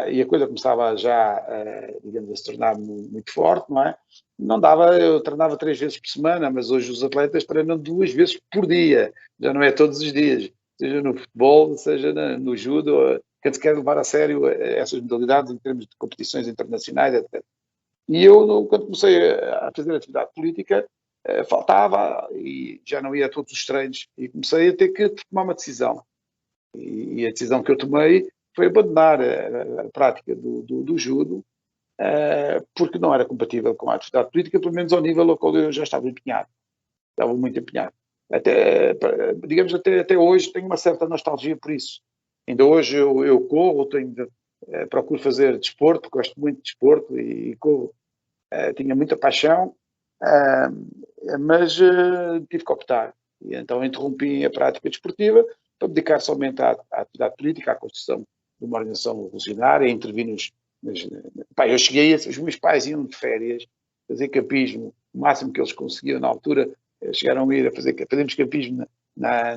e a coisa começava já, digamos, a se tornar muito forte, não é? Não dava, eu treinava 3 vezes por semana, mas hoje os atletas treinam 2 vezes por dia, já não é todos os dias, seja no futebol, seja no judo, que se quer levar a sério essas modalidades em termos de competições internacionais, etc. E eu, quando comecei a fazer atividade política, faltava e já não ia a todos os treinos e comecei a ter que tomar uma decisão. E a decisão que eu tomei foi abandonar a prática do judo, porque não era compatível com a atividade política, pelo menos ao nível ao qual eu já estava empenhado. Estava muito empenhado. Digamos, até hoje tenho uma certa nostalgia por isso. Ainda hoje eu corro, procuro fazer desporto, gosto muito de desporto e corro. Tinha muita paixão, mas tive que optar. E então interrompi a prática desportiva para me dedicar somente à atividade política, à construção de uma organização revolucionária, a intervir eu cheguei, os meus pais iam de férias, fazer campismo, o máximo que eles conseguiam na altura, chegaram a ir a fazermos campismo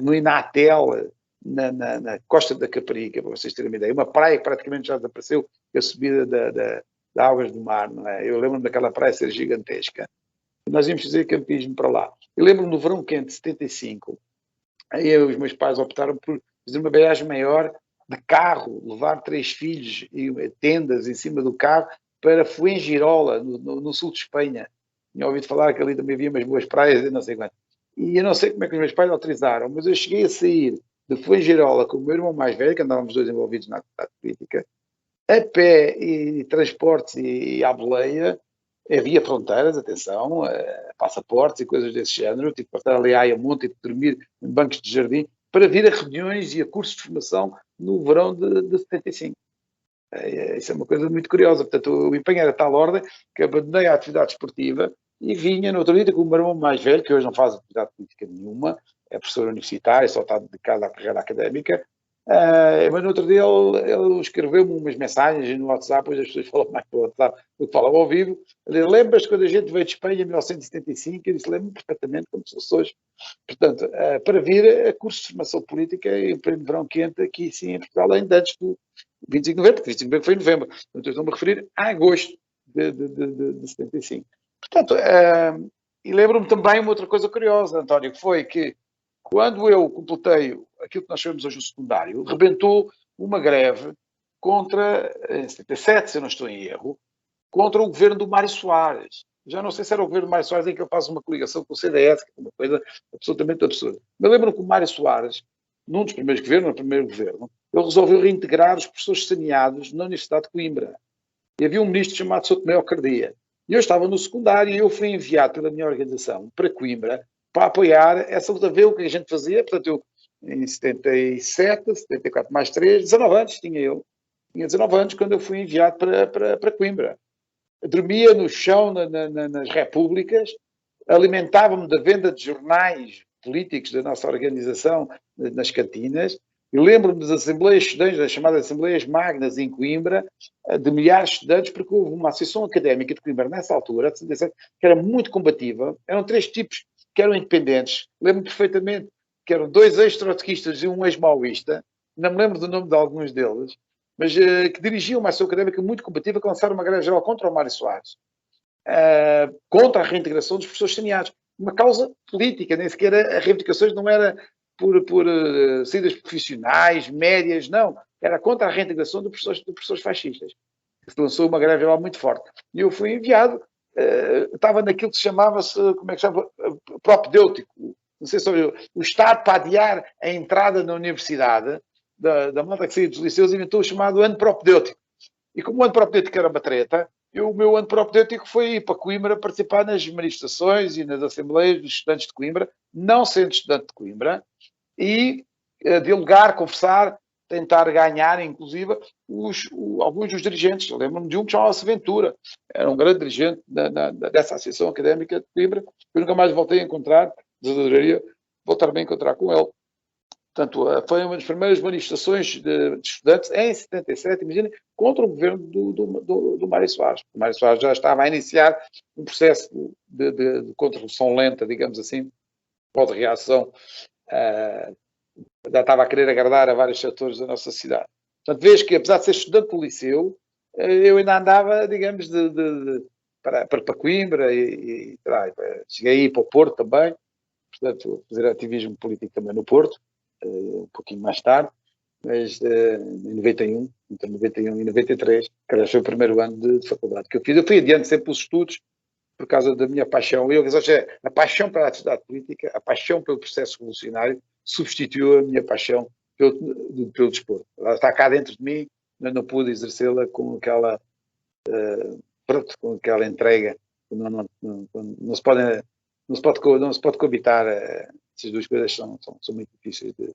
no Inatel, na costa da Caparica, para vocês terem uma ideia. Uma praia que praticamente já desapareceu, a subida da águas do mar, não é? Eu lembro-me daquela praia ser gigantesca. Nós íamos fazer campismo para lá. Eu lembro-me no verão quente de 75, aí os meus pais optaram por fazer uma viagem maior de carro, levar 3 filhos e tendas em cima do carro para Fuengirola, no sul de Espanha. Tinha ouvido falar que ali também havia umas boas praias, não sei quanto. E eu não sei como é que os meus pais autorizaram, mas eu cheguei a sair de Fuengirola com o meu irmão mais velho, que andávamos dois envolvidos na atividade política, a pé e transportes e à boleia. Havia fronteiras, atenção, passaportes e coisas desse género. Tive que passar ali a Ayamonte, tive que dormir em bancos de jardim para vir a reuniões e a cursos de formação no verão de 75. Isso é uma coisa muito curiosa. Portanto, eu empenhei a tal ordem que abandonei a atividade esportiva e vinha no outro dia com o meu irmão mais velho, que hoje não faz atividade política nenhuma, é professor universitário, só está dedicado à carreira académica. Mas no outro dia ele escreveu-me umas mensagens no WhatsApp, hoje as pessoas falam mais pelo WhatsApp do que falam ao vivo. Ele lembras-te quando a gente veio de Espanha em 1975? Eu disse, lembro-me perfeitamente como se fosse hoje. Portanto, para vir a curso de formação política em pleno verão quente, aqui sim em Portugal, ainda antes do 25 de novembro, porque 25 de novembro foi em novembro. Portanto, eu estou-me a referir a agosto de 75. Portanto, e lembro-me também uma outra coisa curiosa, António, que foi que quando eu completei aquilo que nós chamamos hoje o secundário, rebentou uma greve em 77, se eu não estou em erro, contra o governo do Mário Soares. Já não sei se era o governo do Mário Soares em que ele faz uma coligação com o CDS, que é uma coisa absolutamente absurda. Mas lembro-me que o Mário Soares, num dos primeiros governos, no primeiro governo, ele resolveu reintegrar os professores saneados na Universidade de Coimbra. E havia um ministro chamado Souto Mel Cardia. E eu estava no secundário e eu fui enviado pela minha organização para Coimbra para apoiar essa luta, ver o que a gente fazia. Portanto, eu, em 77, 74 mais 3, 19 anos tinha eu. Tinha 19 anos quando eu fui enviado para Coimbra. Dormia no chão nas repúblicas, alimentava-me da venda de jornais políticos da nossa organização nas cantinas. Eu lembro-me das assembleias estudantes, das chamadas assembleias magnas em Coimbra, de milhares de estudantes, porque houve uma associação académica de Coimbra nessa altura, de 77, que era muito combativa. Eram 3 tipos que eram independentes. Lembro-me perfeitamente que eram 2 ex-trotskistas e um ex-maoísta. Não me lembro do nome de alguns deles, mas que dirigiam uma ação académica muito combativa, que lançaram uma greve geral contra o Mário Soares, contra a reintegração dos professores saneados. Uma causa política, nem sequer as reivindicações não era por saídas profissionais, médias, não. Era contra a reintegração dos professores fascistas. Se lançou uma greve geral muito forte. E eu fui enviado, estava naquilo que se chamava-se, como é que se chama? Propedêutico. Não sei se o Estado, para adiar a entrada na universidade, da malta que saía dos liceus, inventou o chamado ano propedêutico. E como o ano propedêutico era uma treta, o meu ano propedêutico foi ir para Coimbra participar nas manifestações e nas assembleias dos estudantes de Coimbra, não sendo estudante de Coimbra, e dialogar, conversar, tentar ganhar, inclusive, alguns dos dirigentes. Eu lembro-me de um que chamava-se Ventura, era um grande dirigente dessa Associação Académica de Coimbra, que eu nunca mais voltei a encontrar, desejaria voltar-me a encontrar com ele. Portanto, foi uma das primeiras manifestações de estudantes em 77, imaginem, contra o governo do Mário Soares. O Mário Soares já estava a iniciar um processo de contra-revolução lenta, digamos assim, ou de reação, já estava a querer agradar a vários setores da nossa cidade. Portanto, vejo que, apesar de ser estudante do liceu, eu ainda andava, digamos, para Coimbra e cheguei a ir para o Porto também, portanto, fazer ativismo político também no Porto, um pouquinho mais tarde, mas em 91, entre 91 e 93, que foi o primeiro ano de faculdade que eu fiz. Eu fui adiante sempre pelos estudos, por causa da minha paixão. A paixão pela atividade política, a paixão pelo processo revolucionário, substituiu a minha paixão pelo desporto. Ela está cá dentro de mim, mas não pude exercê-la com aquela, com aquela entrega. Não se pode coabitar. Essas duas coisas são muito difíceis de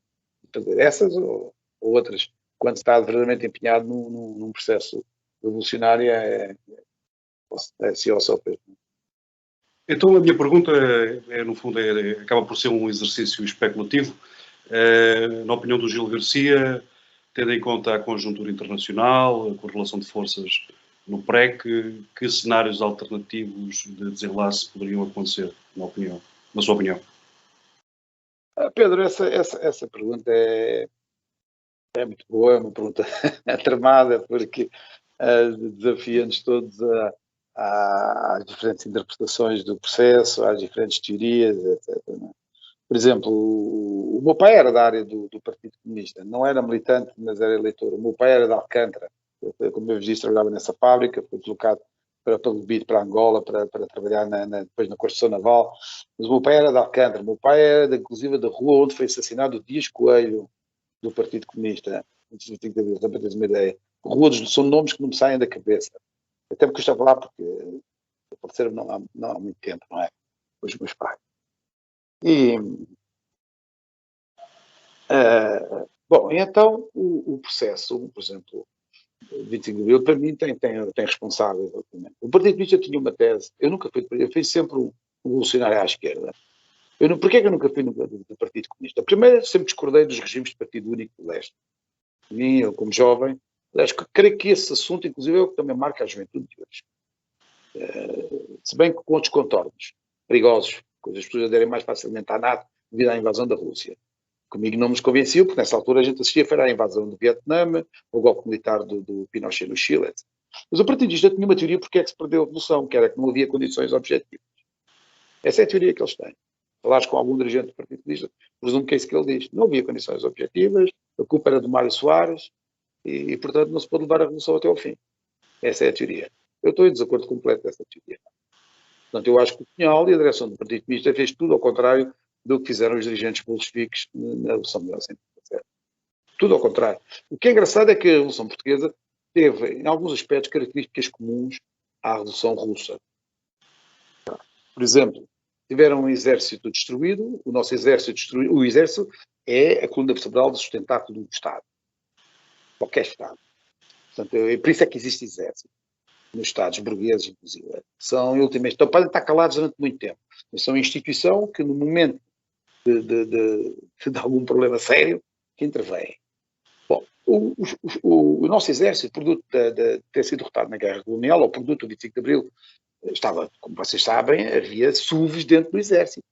fazer. Essas ou outras quando está verdadeiramente empenhado num processo revolucionário, é se ou só Pedro. Então a minha pergunta no fundo, acaba por ser um exercício especulativo. Na opinião do Gil Garcia, tendo em conta a conjuntura internacional, a correlação de forças no PREC, que cenários alternativos de desenlace poderiam acontecer, na sua opinião? Pedro, essa pergunta é muito boa, é uma pergunta tramada, porque desafia-nos todos às diferentes interpretações do processo, às diferentes teorias, etc. Por exemplo, o meu pai era da área do Partido Comunista, não era militante, mas era eleitor. O meu pai era de Alcântara, como eu vos disse, trabalhava nessa fábrica, foi deslocado para Lubido, para Angola, para trabalhar depois na construção naval. Mas o meu pai era de Alcântara, o meu pai era, inclusive, da rua onde foi assassinado o Dias Coelho, do Partido Comunista, só para teres uma ideia. Ruas são nomes que não me saem da cabeça. Até porque eu estava lá porque apareceram não há muito tempo, não é? Os meus pais. E, bom, então o processo, por exemplo, 25 de Abril, para mim tem responsáveis. O Partido Comunista tinha uma tese, eu nunca fui, eu fui sempre um revolucionário à esquerda. Porquê é que eu nunca fui do Partido Comunista? Primeiro, sempre discordei dos regimes de Partido Único do Leste. Eu, como jovem, aliás, creio que esse assunto, inclusive, é o que também marca a juventude de hoje. Se bem que com outros contornos perigosos, as pessoas aderem mais facilmente à NATO devido à invasão da Rússia. Comigo não nos convenciu, porque nessa altura a gente assistia à invasão do Vietnã, ao golpe militar do Pinochet no Chile, etc. Mas o Partido Comunista tinha uma teoria porque é que se perdeu a revolução, que era que não havia condições objetivas. Essa é a teoria que eles têm. Falares com algum dirigente do Partido Comunista, presumo que é isso que ele diz. Não havia condições objetivas, a culpa era do Mário Soares e, portanto, não se pode levar a revolução até ao fim. Essa é a teoria. Eu estou em desacordo completo dessa teoria. Portanto, eu acho que o Cunhal e a direção do Partido Comunista fez tudo ao contrário do que fizeram os dirigentes bolcheviques na Revolução de 1917. Tudo ao contrário. O que é engraçado é que a Revolução Portuguesa teve, em alguns aspectos, características comuns à Revolução Russa. Por exemplo, tiveram um exército destruído, o nosso exército destruído, o exército é a coluna vertebral do sustentáculo do Estado. Qualquer Estado. Portanto, por isso é que existe exército. Nos Estados burgueses, inclusive. São, em última instância, podem estar calados durante muito tempo, mas são uma instituição que, no momento de algum problema sério, que intervém. Bom, o nosso exército, produto de ter sido derrotado na Guerra Colonial, ou produto do 25 de Abril, estava, como vocês sabem, havia SUVs dentro do exército.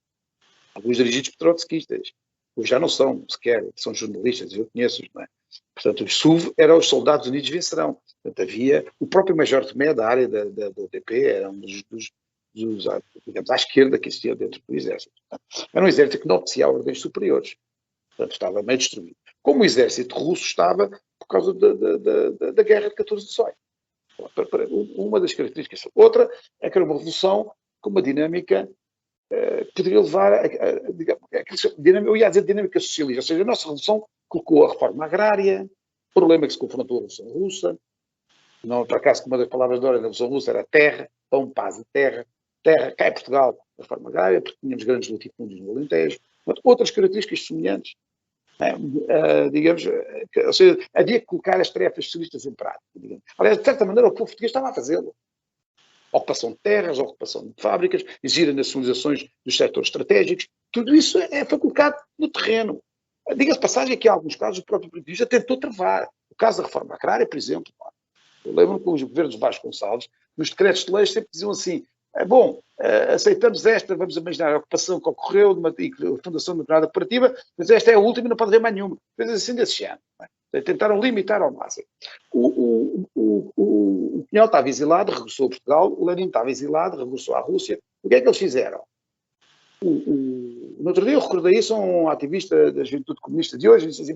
Alguns dirigidos por trotskistas. Hoje já não são, sequer, são jornalistas, eu conheço-os, não é? Portanto, os SUV eram os Soldados Unidos Vencerão. Portanto, havia o próprio Major Tomé, da área da UDP, era um dos, digamos, à esquerda que existia dentro do exército. Portanto, era um exército que não obedecia a ordens superiores. Portanto, estava meio destruído. Como o exército russo estava por causa da guerra de 14-18. Uma das características. Outra é que era uma revolução com uma dinâmica poderia levar eu ia dizer dinâmica socialista, ou seja, a nossa revolução colocou a reforma agrária, problema que se confrontou a Revolução Russa, não por acaso que uma das palavras de ordem da Revolução Russa era terra, pão, paz e terra, cai Portugal, a reforma agrária, porque tínhamos grandes latifúndios no Alentejo, mas outras características semelhantes, digamos, ou seja, havia que colocar as tarefas socialistas em prática, digamos. Aliás, de certa maneira o povo português estava a fazê-lo. Ocupação de terras, ocupação de fábricas, exigir nacionalizações dos setores estratégicos, tudo isso foi colocado no terreno. Diga-se passagem que, em alguns casos, o próprio Partido Comunista tentou travar. O caso da reforma agrária, por exemplo. Eu lembro-me que os governos de Vasconcelos, nos decretos de lei, sempre diziam assim: bom, aceitamos esta, vamos imaginar a ocupação que ocorreu, a fundação de uma determinada cooperativa, mas esta é a última e não pode haver mais nenhuma. Coisas assim desse ano. Tentaram limitar ao máximo. O Cunhal estava exilado, regressou a Portugal, o Lenin estava exilado, regressou à Rússia. O que é que eles fizeram? No outro dia eu recordei isso a um ativista da juventude comunista de hoje, e disse assim: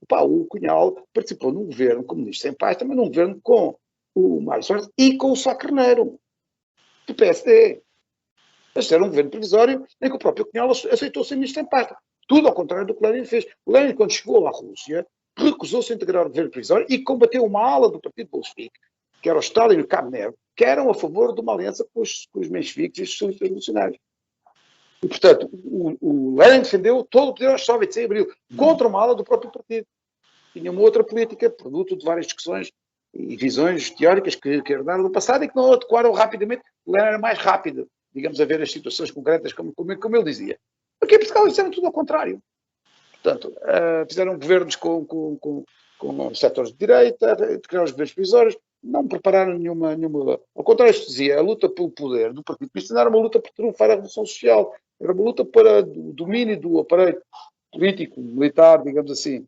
o Cunhal participou num governo comunista sem paz, também num governo com o Mário Soares e com o Sá Carneiro, do PSD. Este era um governo provisório em que o próprio Cunhal aceitou ser ministro sem paz. Tudo ao contrário do que o Lenin fez. O Lenin, quando chegou à Rússia, recusou-se a integrar o governo provisório e combateu uma ala do Partido Bolchevique, que era o Stalin e o Kamenev, que eram a favor de uma aliança com os mencheviques e os socialistas revolucionários. E, portanto, o Lenin defendeu todo o poder aos soviets em abril, contra uma ala do próprio partido. tinha uma outra política, produto de várias discussões e visões teóricas que herdaram do passado e que não adequaram rapidamente. O Lenin era mais rápido, digamos, a ver as situações concretas, como ele dizia. Porque em Portugal fizeram tudo ao contrário. Portanto, fizeram governos com setores de direita, criaram os governos provisórios, não prepararam nenhuma. Ao contrário, se dizia, a luta pelo poder do Partido Comunista não era uma luta para triunfar a Revolução Social, era uma luta para o domínio do aparelho político, militar, digamos assim,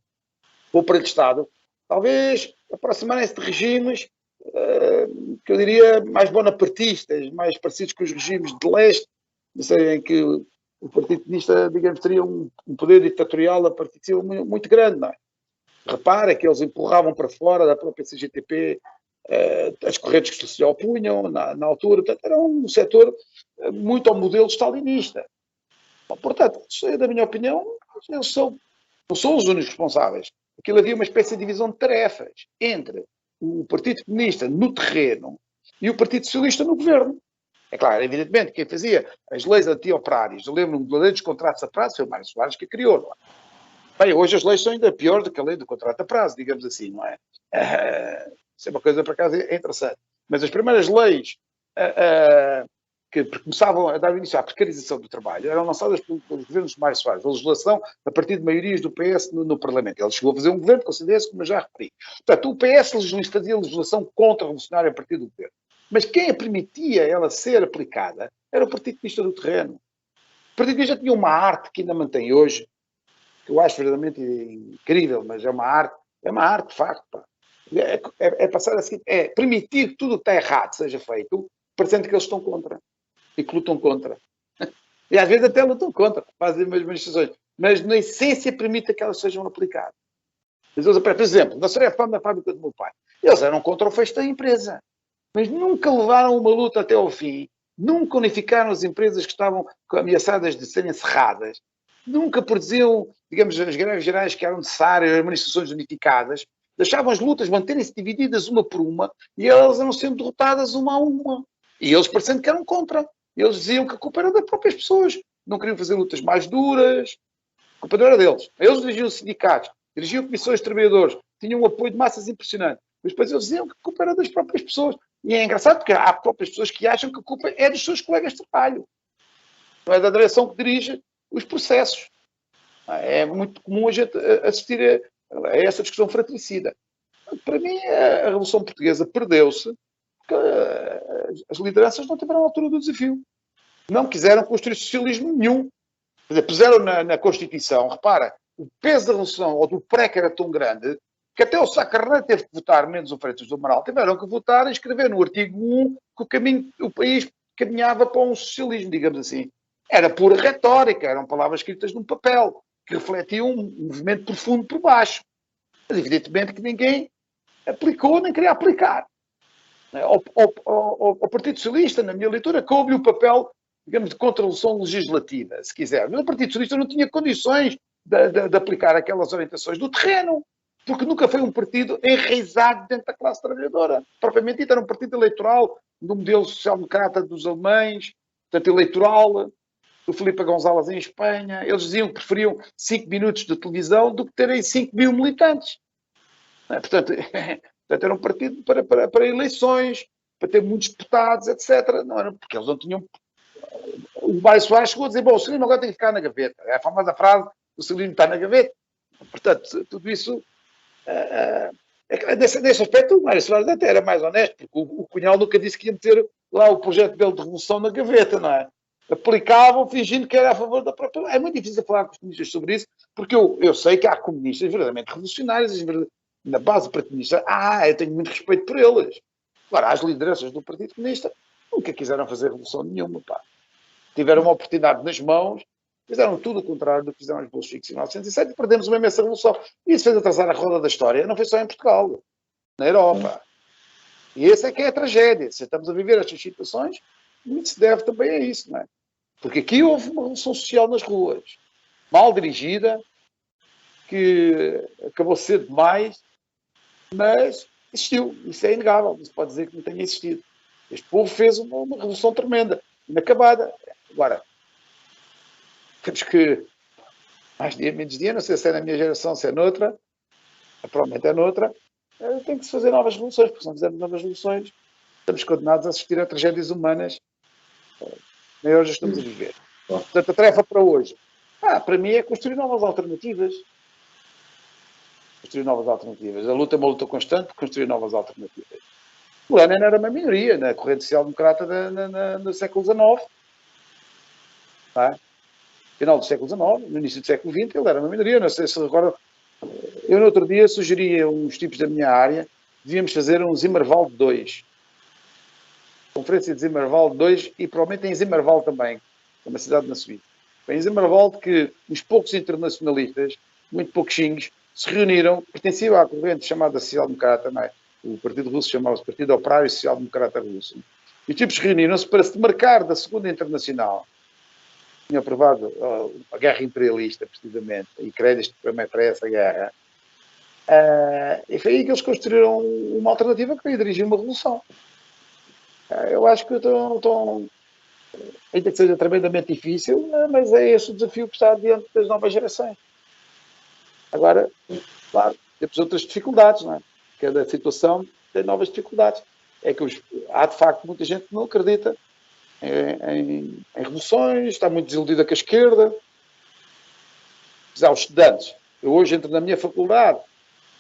o aparelho de Estado. Talvez aproximarem-se de regimes que eu diria mais bonapartistas, mais parecidos com os regimes de leste, não sei, em que o Partido Comunista, digamos, teria um poder ditatorial a partir de si muito grande, não é? Repara que eles empurravam para fora da própria CGTP as correntes que se opunham na altura. Portanto, era um setor muito ao modelo stalinista. Bom, portanto, da minha opinião, eles não são os únicos responsáveis. Aquilo havia uma espécie de divisão de tarefas entre o Partido Comunista no terreno e o Partido Socialista no governo. É claro, evidentemente, quem fazia as leis anti-operárias, eu lembro-me da lei dos contratos a prazo, foi o Mário Soares que a criou, não é? Bem, hoje as leis são ainda piores do que a lei do contrato a prazo, digamos assim, não é? Isso é uma coisa, por acaso, interessante. Mas as primeiras leis que começavam a dar início à precarização do trabalho eram lançadas pelos governos de Mário Soares, a legislação a partir de maiorias do PS no Parlamento. Ele chegou a fazer um governo com o CDS, como eu já referi. Portanto, o PS fazia legislação contra-revolucionária a partir do governo. Mas quem a permitia ela ser aplicada era o Partido Comunista do terreno. O Partido Comunista tinha uma arte que ainda mantém hoje, que eu acho verdadeiramente incrível, mas é uma arte de facto. Pá. É passar a seguir, é permitir que tudo o que está errado seja feito, parecendo que eles estão contra e que lutam contra. E às vezes até lutam contra, fazem as manifestações, mas na essência permite que elas sejam aplicadas. Por exemplo, na reforma da fábrica do meu pai, eles eram contra o fecho da empresa, mas nunca levaram uma luta até ao fim, nunca unificaram as empresas que estavam ameaçadas de serem encerradas, nunca produziam, digamos, as greves gerais que eram necessárias, as manifestações unificadas, deixavam as lutas manterem-se divididas uma por uma e elas eram sendo derrotadas uma a uma. E eles parecendo que eram contra. Eles diziam que a culpa era das próprias pessoas. Não queriam fazer lutas mais duras. A culpa não era deles. Eles dirigiam os sindicatos, dirigiam comissões de trabalhadores, tinham um apoio de massas impressionante. Mas depois eles diziam que a culpa era das próprias pessoas. E é engraçado porque há próprias pessoas que acham que a culpa é dos seus colegas de trabalho. Não é da direção que dirige os processos. É muito comum a gente assistir a essa discussão fratricida. Para mim, a Revolução Portuguesa perdeu-se porque as lideranças não tiveram a altura do desafio. Não quiseram construir socialismo nenhum. Quer dizer, puseram na Constituição, repara, o peso da Revolução ou do PREC era tão grande que até o Sá Carneiro teve que votar, menos o Freitas do Amaral, tiveram que votar e escrever no artigo 1 que o país caminhava para um socialismo, digamos assim. Era pura retórica, eram palavras escritas num papel, que refletiam um movimento profundo por baixo. Mas evidentemente que ninguém aplicou nem queria aplicar. Ao Partido Socialista, na minha leitura, coube o papel, digamos, de contra-revolução legislativa, se quiser. Mas o Partido Socialista não tinha condições de aplicar aquelas orientações do terreno, porque nunca foi um partido enraizado dentro da classe trabalhadora. Propriamente dito, era um partido eleitoral, do modelo social-democrata dos alemães, portanto, eleitoral, do Filipe González em Espanha. Eles diziam que preferiam 5 minutos de televisão do que terem 5 mil militantes. Portanto, era um partido para eleições, para ter muitos deputados, etc. Não era, porque eles não tinham... O Mário Soares chegou a dizer, bom, o socialismo agora tem que ficar na gaveta. É a famosa frase, o socialismo está na gaveta. Portanto, tudo isso... Nesse aspecto, o Mário Soares até era mais honesto, porque o Cunhal nunca disse que ia meter lá o projeto dele de revolução na gaveta, não é? Aplicavam fingindo que era a favor da própria... É muito difícil falar com os comunistas sobre isso, porque eu sei que há comunistas verdadeiramente revolucionários, na base partidista, eu tenho muito respeito por eles. Agora, as lideranças do Partido Comunista nunca quiseram fazer revolução nenhuma, pá. Tiveram uma oportunidade nas mãos, fizeram tudo o contrário do que fizeram os bolcheviques em 1907 e perdemos uma imensa revolução. E isso fez atrasar a roda da história, não foi só em Portugal, na Europa. E essa é que é a tragédia. Se estamos a viver estas situações, muito se deve também a isso, não é? Porque aqui houve uma revolução social nas ruas, mal dirigida, que acabou cedo demais, mas existiu. Isso é inegável. Não se pode dizer que não tenha existido. Este povo fez uma revolução tremenda, inacabada. Agora, temos que, mais dia, menos dia, não sei se é na minha geração, se é noutra, provavelmente é noutra, tem que se fazer novas revoluções, porque se não fizermos novas revoluções, estamos condenados a assistir a tragédias humanas maiores que estamos a viver. Portanto, a tarefa para hoje, para mim, é construir novas alternativas. Construir novas alternativas. A luta é uma luta constante por construir novas alternativas. O Lenin era uma minoria na corrente social-democrata no século XIX. Tá? Final do século XIX, no início do século XX, ele era uma minoria. Não sei se agora. Eu, no outro dia, sugeria a uns tipos da minha área, devíamos fazer um Zimmerwald 2. Conferência de Zimmerwald 2 e provavelmente em Zimmerwald também, que é uma cidade na Suíça. Em Zimmerwald que uns poucos internacionalistas, muito pouquinhos, se reuniram, pertenciam à corrente chamada social-democrata, não é? O Partido Russo chamava-se Partido Operário Social-Democrata Russo. E os tipos reuniram-se para se demarcar da Segunda Internacional. Tinha aprovado a guerra imperialista, precisamente, e créditos também para essa guerra. E foi aí que eles construíram uma alternativa que veio dirigir uma revolução. Eu acho que ainda que seja tremendamente difícil, mas é esse o desafio que está diante das novas gerações. Agora, claro, temos outras dificuldades, não é? Cada situação tem novas dificuldades. É que há, de facto, muita gente que não acredita em revoluções, está muito desiludida com a esquerda. Há os estudantes. Eu hoje entro na minha faculdade,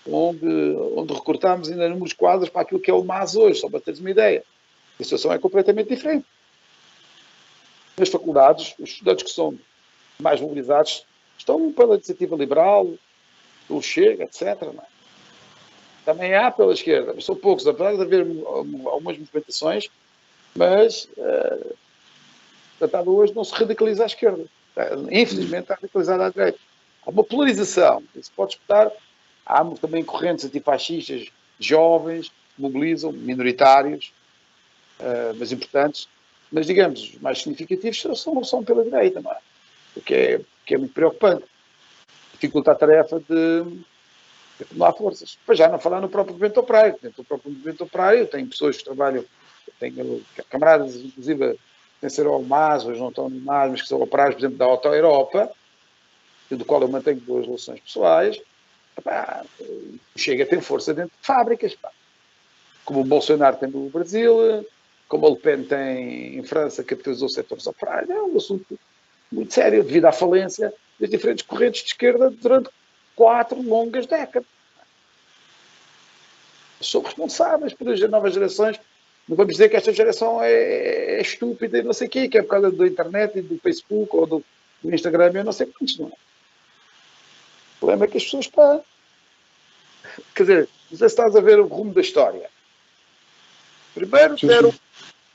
onde recortámos ainda números quadros para aquilo que é o MAS hoje, só para teres uma ideia. A situação é completamente diferente. Nas faculdades, os estudantes que são mais mobilizados estão pela iniciativa liberal, pelo Chega, etc. Não é? Também há pela esquerda, mas são poucos, apesar de haver algumas movimentações, mas tratado hoje não se radicaliza à esquerda. Infelizmente está radicalizada à direita. Há uma polarização, isso pode disputar. Há também correntes antifascistas jovens, que mobilizam, minoritários, mas importantes, mas digamos, os mais significativos são pela direita, não é? O que é muito preocupante. Dificulta a tarefa de acumular forças. Para já não falar no próprio movimento operário. Dentro do próprio movimento operário, tem pessoas que trabalham, tenho camaradas, inclusive, sem ser ao MAS, hoje não estão no MAS, mas que são operários, por exemplo, da Auto Europa, do qual eu mantenho boas relações pessoais. Chega a ter força dentro de fábricas, como o Bolsonaro tem no Brasil, como a Le Pen tem em França, capitalizou setores operários. É um assunto muito sério, devido à falência das diferentes correntes de esquerda durante 4 longas décadas. São responsáveis por as novas gerações. Não vamos dizer que esta geração é estúpida e não sei o quê, que é por causa da internet e do Facebook ou do Instagram, eu não sei quantos, não é? O problema é que as pessoas quer dizer, não sei se estás a ver o rumo da história. Primeiro deram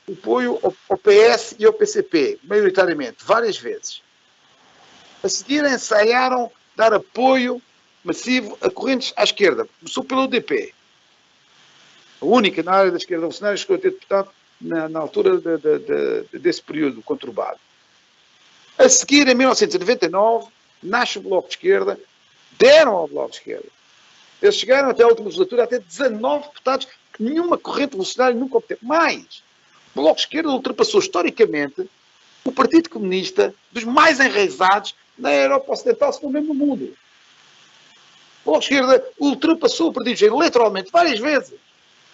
apoio ao PS e ao PCP, maioritariamente, várias vezes. A seguir ensaiaram dar apoio massivo a correntes à esquerda. Começou pelo UDP. A única na área da esquerda revolucionária chegou a ter deputado na altura desse período conturbado. A seguir, em 1999, nasce o Bloco de Esquerda, deram ao Bloco de Esquerda. Eles chegaram até a última legislatura a ter 19 deputados que nenhuma corrente revolucionária nunca obteve. Mais, o Bloco de Esquerda ultrapassou historicamente o Partido Comunista dos mais enraizados na Europa Ocidental, se não mesmo no mundo. O Bloco de Esquerda ultrapassou o Partido Comunista eleitoralmente várias vezes.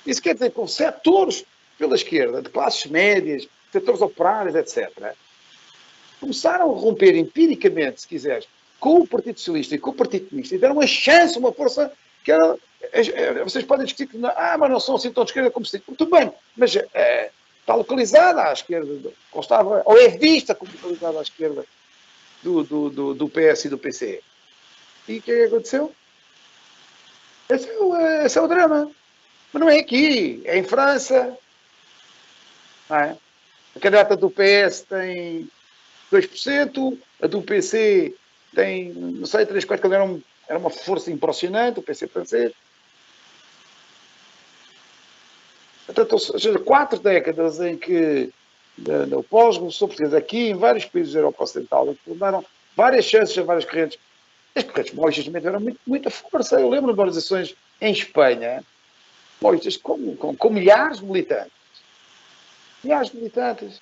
Isso quer dizer que com setores pela esquerda, de classes médias, setores operários, etc., começaram a romper empiricamente, se quiseres, com o Partido Socialista e com o Partido Comunista, e deram uma chance, uma força que era... Vocês podem discutir que mas não são assim tão de esquerda como se diz. Muito bem, mas está localizada à esquerda, ou é vista como localizada à esquerda do PS e do PC. E o que é que aconteceu? Esse é o drama. Mas não é aqui, é em França. Não é? A candidata do PS tem 2%, a do PC tem, não sei, 3, 4, era uma força impressionante, o PC francês. Portanto, ou seja, 4 décadas em que, no pós-revolução portuguesa, aqui em vários países da Europa Ocidental, daram várias chances a várias correntes. As correntes maoístas também tiveram muita força. Eu lembro de organizações em Espanha, maoístas com milhares de militantes. Milhares de militantes.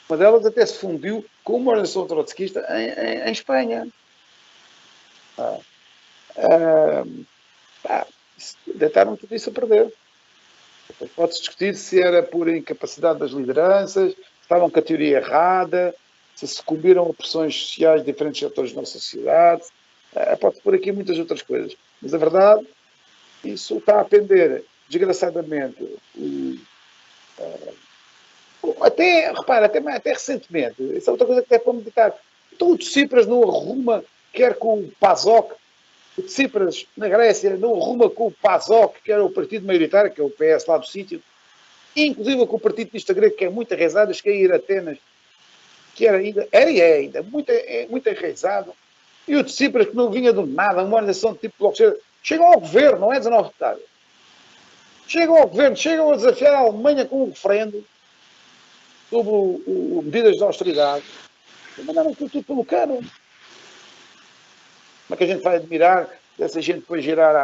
Uma delas até se fundiu com uma organização trotskista em Espanha. Deitaram tudo isso a perder. Pode-se discutir se era por incapacidade das lideranças, se estavam com a teoria errada, se sucumbiram a pressões sociais de diferentes setores da nossa sociedade. Pode pôr aqui muitas outras coisas. Mas a verdade, isso está a pender, desgraçadamente, até recentemente, isso é outra coisa que deve para meditar. Então o Tsipras não arruma, quer com o PASOK, o Tsipras, na Grécia, não arruma com o PASOK, que era o partido maioritário, que é o PS lá do sítio, inclusive com o partido comunista grego, que é muito arraizado, que é ir a Atenas, que era e é ainda muito enraizado, e o Tsipras, que não vinha do nada, uma organização de tipo blockchain, chegam ao governo, não é 19 deputados. Chegam ao governo, chegam a desafiar a Alemanha com um referendo sobre medidas de austeridade, e mandaram tudo pelo cano. Como é que a gente vai admirar dessa gente depois girar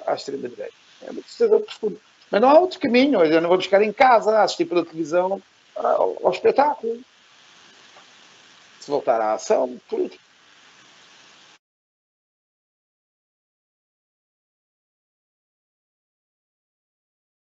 à extrema-direita? É uma tristeza profunda. Mas não há outro caminho. Eu não vou buscar em casa, a assistir pela televisão ao espetáculo. Se voltar à ação política.